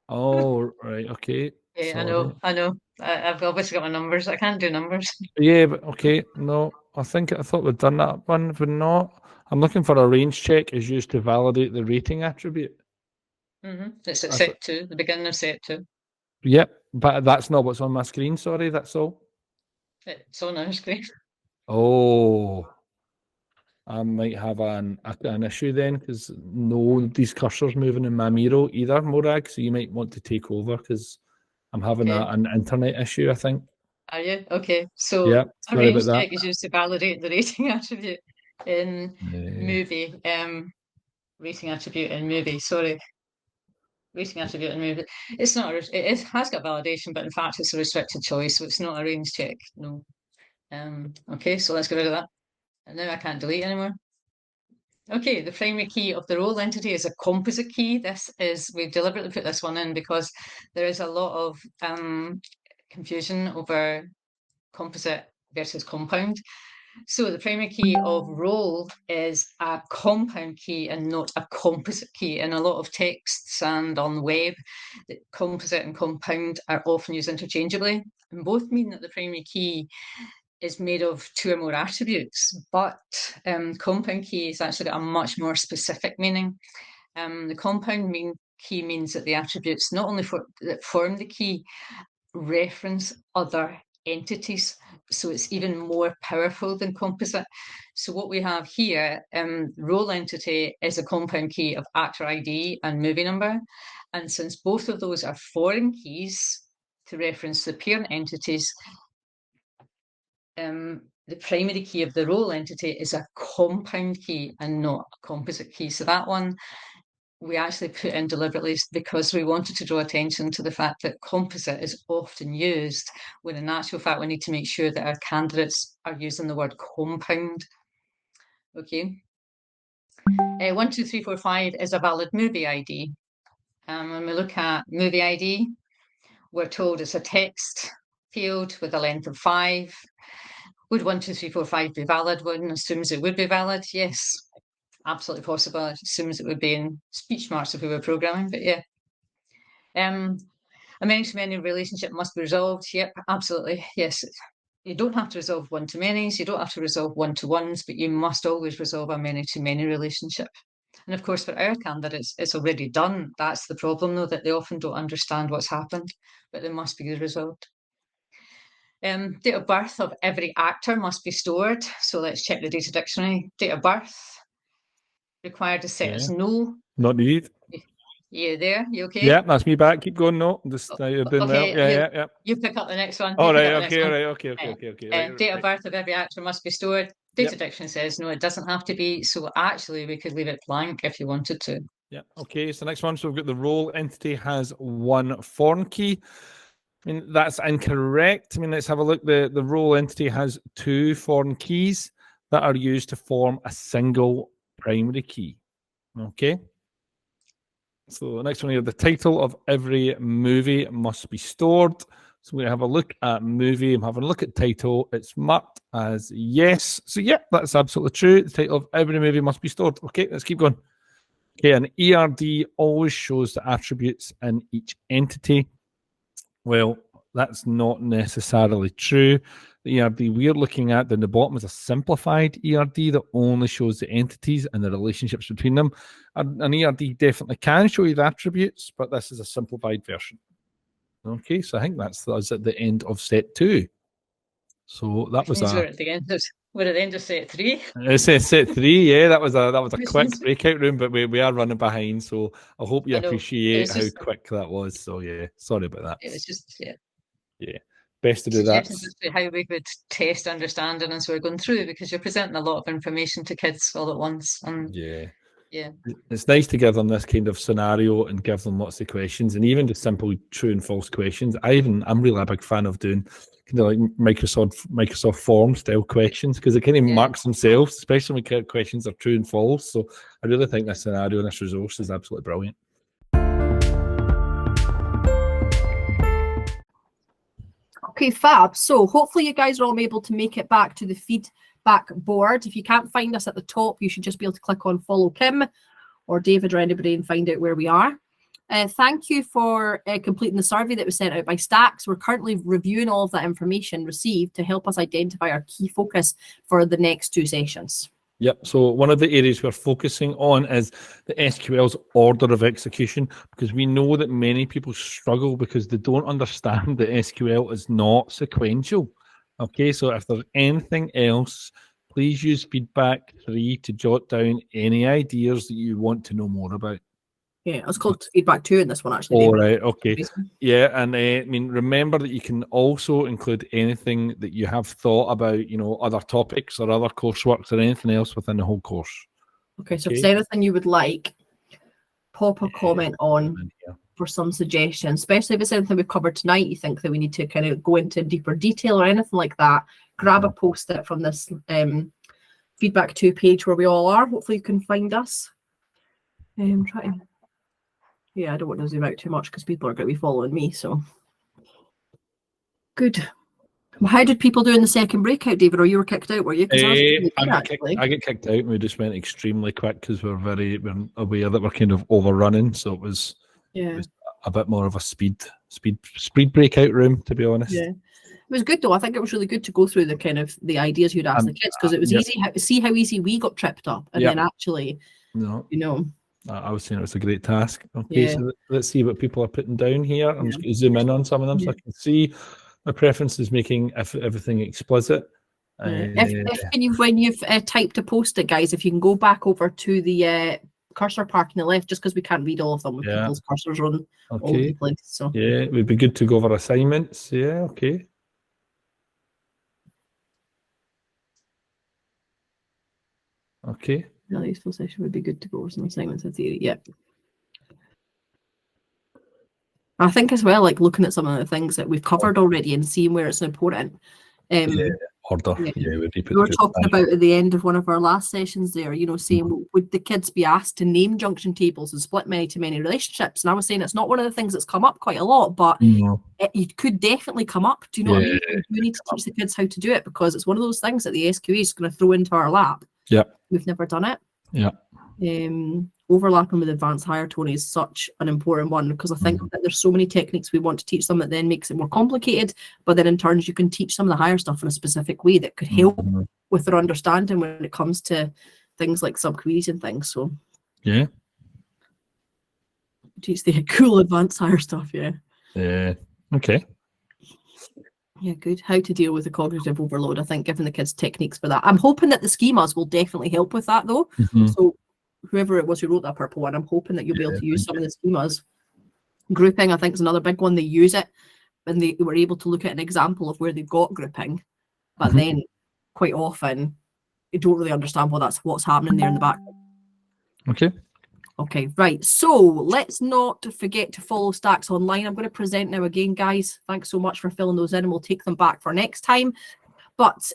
Oh, right. Okay. Yeah, Sorry. I know. I've obviously got my numbers. I can't do numbers. Yeah, but okay. No, I thought we'd done that one. We're not. I'm looking for a range check is used to validate the rating attribute. It's at That's set 2, the beginning of set 2. Yep, but that's not what's on my screen. Sorry, that's all. It's on our screen. Oh, I might have an issue then because no, these cursors moving in my Miro either, Morag. So you might want to take over because I'm having Okay. an internet issue. I think. Are you? Okay. So Yeah, a sorry about range that. check is used to validate the rating attribute in movie. Rating attribute in movie. Sorry. Rating attribute in movie. It's not. It has got validation, but in fact, it's a restricted choice, so it's not a range check. No. Okay. So let's get rid of that. And now I can't delete anymore. Okay, the primary key of the role entity is a composite key. We've deliberately put this one in because there is a lot of confusion over composite versus compound. So the primary key of role is a compound key and not a composite key. In a lot of texts and on the web, the composite and compound are often used interchangeably, and both mean that the primary key is made of 2 or more attributes, but compound key has actually got a much more specific meaning. The compound key means that the attributes not only that form the key reference other entities, so it's even more powerful than composite. So what we have here, role entity is a compound key of actor ID and movie number, and since both of those are foreign keys to reference the parent entities, the primary key of the role entity is a compound key and not a composite key. So that one we actually put in deliberately because we wanted to draw attention to the fact that composite is often used, when in actual fact we need to make sure that our candidates are using the word compound. Okay. 1, 2, 3, 4, 5 is a valid movie ID. When we look at movie ID, we're told it's a text field with a length of 5. Would 1, 2, 3, 4, 5 be valid? One assumes it would be valid. Yes, absolutely possible. It assumes it would be in speech marks if we were programming, but yeah. A many-to-many relationship must be resolved. Yep, absolutely. Yes. You don't have to resolve one-to-manys. You don't have to resolve one-to-ones, but you must always resolve a many-to-many relationship. And of course, for our candidates, it's already done. That's the problem, though, that they often don't understand what's happened, but it must be resolved. Date of birth of every actor must be stored. So let's check the data dictionary. Date of birth required to set as no. Not needed. You there? You okay? Yeah, that's me back. Keep going. No, just you're doing well. Yeah. You pick up the next one. All right. Okay. All right. Okay. Right, date of birth of every actor must be stored. Data dictionary says no, it doesn't have to be. So actually, we could leave it blank if you wanted to. Yeah. Okay. So next one. So we've got the role entity has 1 foreign key. I mean, that's incorrect. I mean, let's have a look. The role entity has 2 foreign keys that are used to form a single primary key. Okay. So the next one here, the title of every movie must be stored. So we're going to have a look at movie. I'm having a look at title. It's marked as yes. So yeah, that's absolutely true. The title of every movie must be stored. Okay, let's keep going. Okay, an ERD always shows the attributes in each entity. Well, that's not necessarily true. The ERD we're looking at down the bottom is a simplified ERD that only shows the entities and the relationships between them. An ERD definitely can show you the attributes, but this is a simplified version. Okay, so I think that's us at the end of set 2. So that was we're at the end of set 3. It says set 3. Yeah, that was a quick breakout room, but we are running behind. So I hope you appreciate how quick that was. So yeah, sorry about that. It was just yeah. Best to do that. How we would test understanding as we're going through, because you're presenting a lot of information to kids all at once. And yeah. Yeah. It's nice to give them this kind of scenario and give them lots of questions, and even just simple true and false questions. I'm really a big fan of doing kind of like Microsoft Form style questions, because it kind of marks themselves, especially when questions are true and false. So I really think this scenario and this resource is absolutely brilliant. Okay, fab. So hopefully you guys are all able to make it back to the feedback board. If you can't find us at the top, you should just be able to click on follow Kim or David or anybody and find out where we are. Thank you for completing the survey that was sent out by Stacks. We're currently reviewing all of that information received to help us identify our key focus for the next 2 sessions. Yep. So one of the areas we're focusing on is the SQL's order of execution, because we know that many people struggle because they don't understand that SQL is not sequential. Okay, so if there's anything else, please use feedback 3 to jot down any ideas that you want to know more about. Yeah, it's called feedback 2 in this one, actually. All right, okay. Yeah, and I mean, remember that you can also include anything that you have thought about, other topics or other courseworks or anything else within the whole course. Okay, so if there's anything you would like, pop a comment on for some suggestions, especially if it's anything we've covered tonight, you think that we need to kind of go into deeper detail or anything like that, grab a post-it from this feedback 2 page where we all are. Hopefully you can find us. Yeah, I don't want to zoom out too much because people are going to be following me, so. Good. Well, how did people do in the second breakout, David? Or you were kicked out, were you? I get kicked out, and we just went extremely quick because we're aware that we're kind of overrunning, so it was a bit more of a speed breakout room, to be honest. Yeah. It was good though. I think it was really good to go through the kind of the ideas you'd asked the kids, because it was easy to see how easy we got tripped up, and then actually, I was saying it was a great task. Okay, so let's see what people are putting down here. I'm just going to zoom in on some of them so I can see. My preference is making everything explicit. When you've typed a post-it, guys, if you can go back over to the cursor park on the left, just because we can't read all of them with people's cursors on all over the place. So it would be good to go over assignments. Yeah, okay. Okay. Another useful session would be good to go over some assignments in theory. Yeah. I think as well, like looking at some of the things that we've covered already and seeing where it's important. Order. We were talking about at the end of one of our last sessions there, saying, would the kids be asked to name junction tables and split many-to-many relationships? And I was saying it's not one of the things that's come up quite a lot, but it could definitely come up. Do you know what I mean? We need to teach the kids how to do it, because it's one of those things that the SQA is going to throw into our lap. Yeah. We've never done it. Yeah. Overlapping with advanced higher tone is such an important one, because I think that there's so many techniques we want to teach them that then makes it more complicated, but then in turns you can teach some of the higher stuff in a specific way that could help with their understanding when it comes to things like subqueries and things. So teach the cool advanced higher stuff. Okay. Yeah, good. How to deal with the cognitive overload. I think giving the kids techniques for that. I'm hoping that the schemas will definitely help with that though. So whoever it was who wrote that purple one, I'm hoping that you'll be able to use some of the schemas. Grouping, I think, is another big one. They use it and they were able to look at an example of where they've got grouping, but then quite often you don't really understand what's happening there in the back. Okay, right. So let's not forget to follow Stacks Online. I'm going to present now again, guys. Thanks so much for filling those in, and we'll take them back for next time. But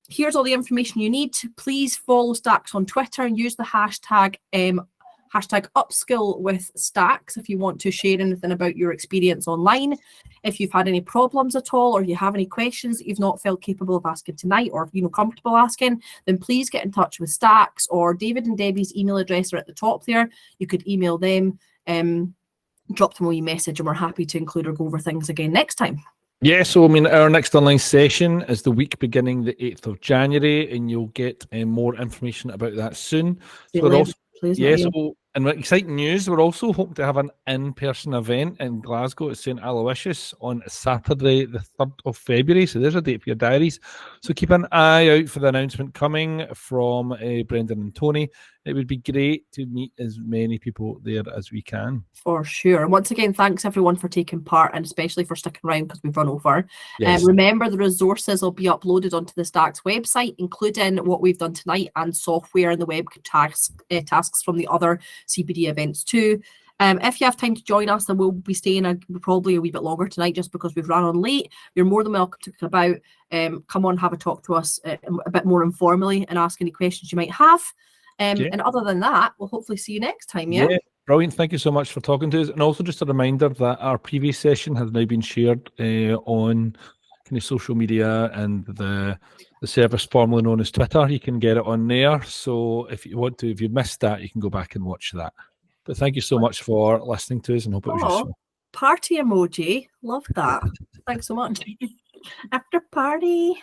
here's all the information you need. Please follow Stacks on Twitter and use the hashtag #upskill-with-Stacks if you want to share anything about your experience online. If you've had any problems at all, or you have any questions that you've not felt capable of asking tonight, or comfortable asking, then please get in touch with Stacks, or David and Debbie's email address are at the top there. You could email them, drop them a wee message, and we're happy to include or go over things again next time. Yeah, so our next online session is the week beginning the 8th of January, and you'll get more information about that soon. So And with exciting news, we're also hoping to have an in-person event in Glasgow at St Aloysius on Saturday, the 3rd of February. So there's a date for your diaries. So keep an eye out for the announcement coming from Brendan and Tony. It would be great to meet as many people there as we can. For sure. And once again, thanks everyone for taking part, and especially for sticking around because we've run over. Yes. Remember, the resources will be uploaded onto the Stacks website, including what we've done tonight and software and the web tasks from the other CPD events too. If you have time to join us, then we'll be staying probably a wee bit longer tonight just because we've run on late. You're more than welcome to come about. Come on, have a talk to us a bit more informally and ask any questions you might have. And other than that, we'll hopefully see you next time. Yeah. Brilliant. Thank you so much for talking to us. And also just a reminder that our previous session has now been shared on kind of social media and the service formerly known as Twitter. You can get it on there. So if you want to, if you missed that, you can go back and watch that. But thank you so much for listening to us, and hope it was useful. Party emoji. Love that. Thanks so much. After party.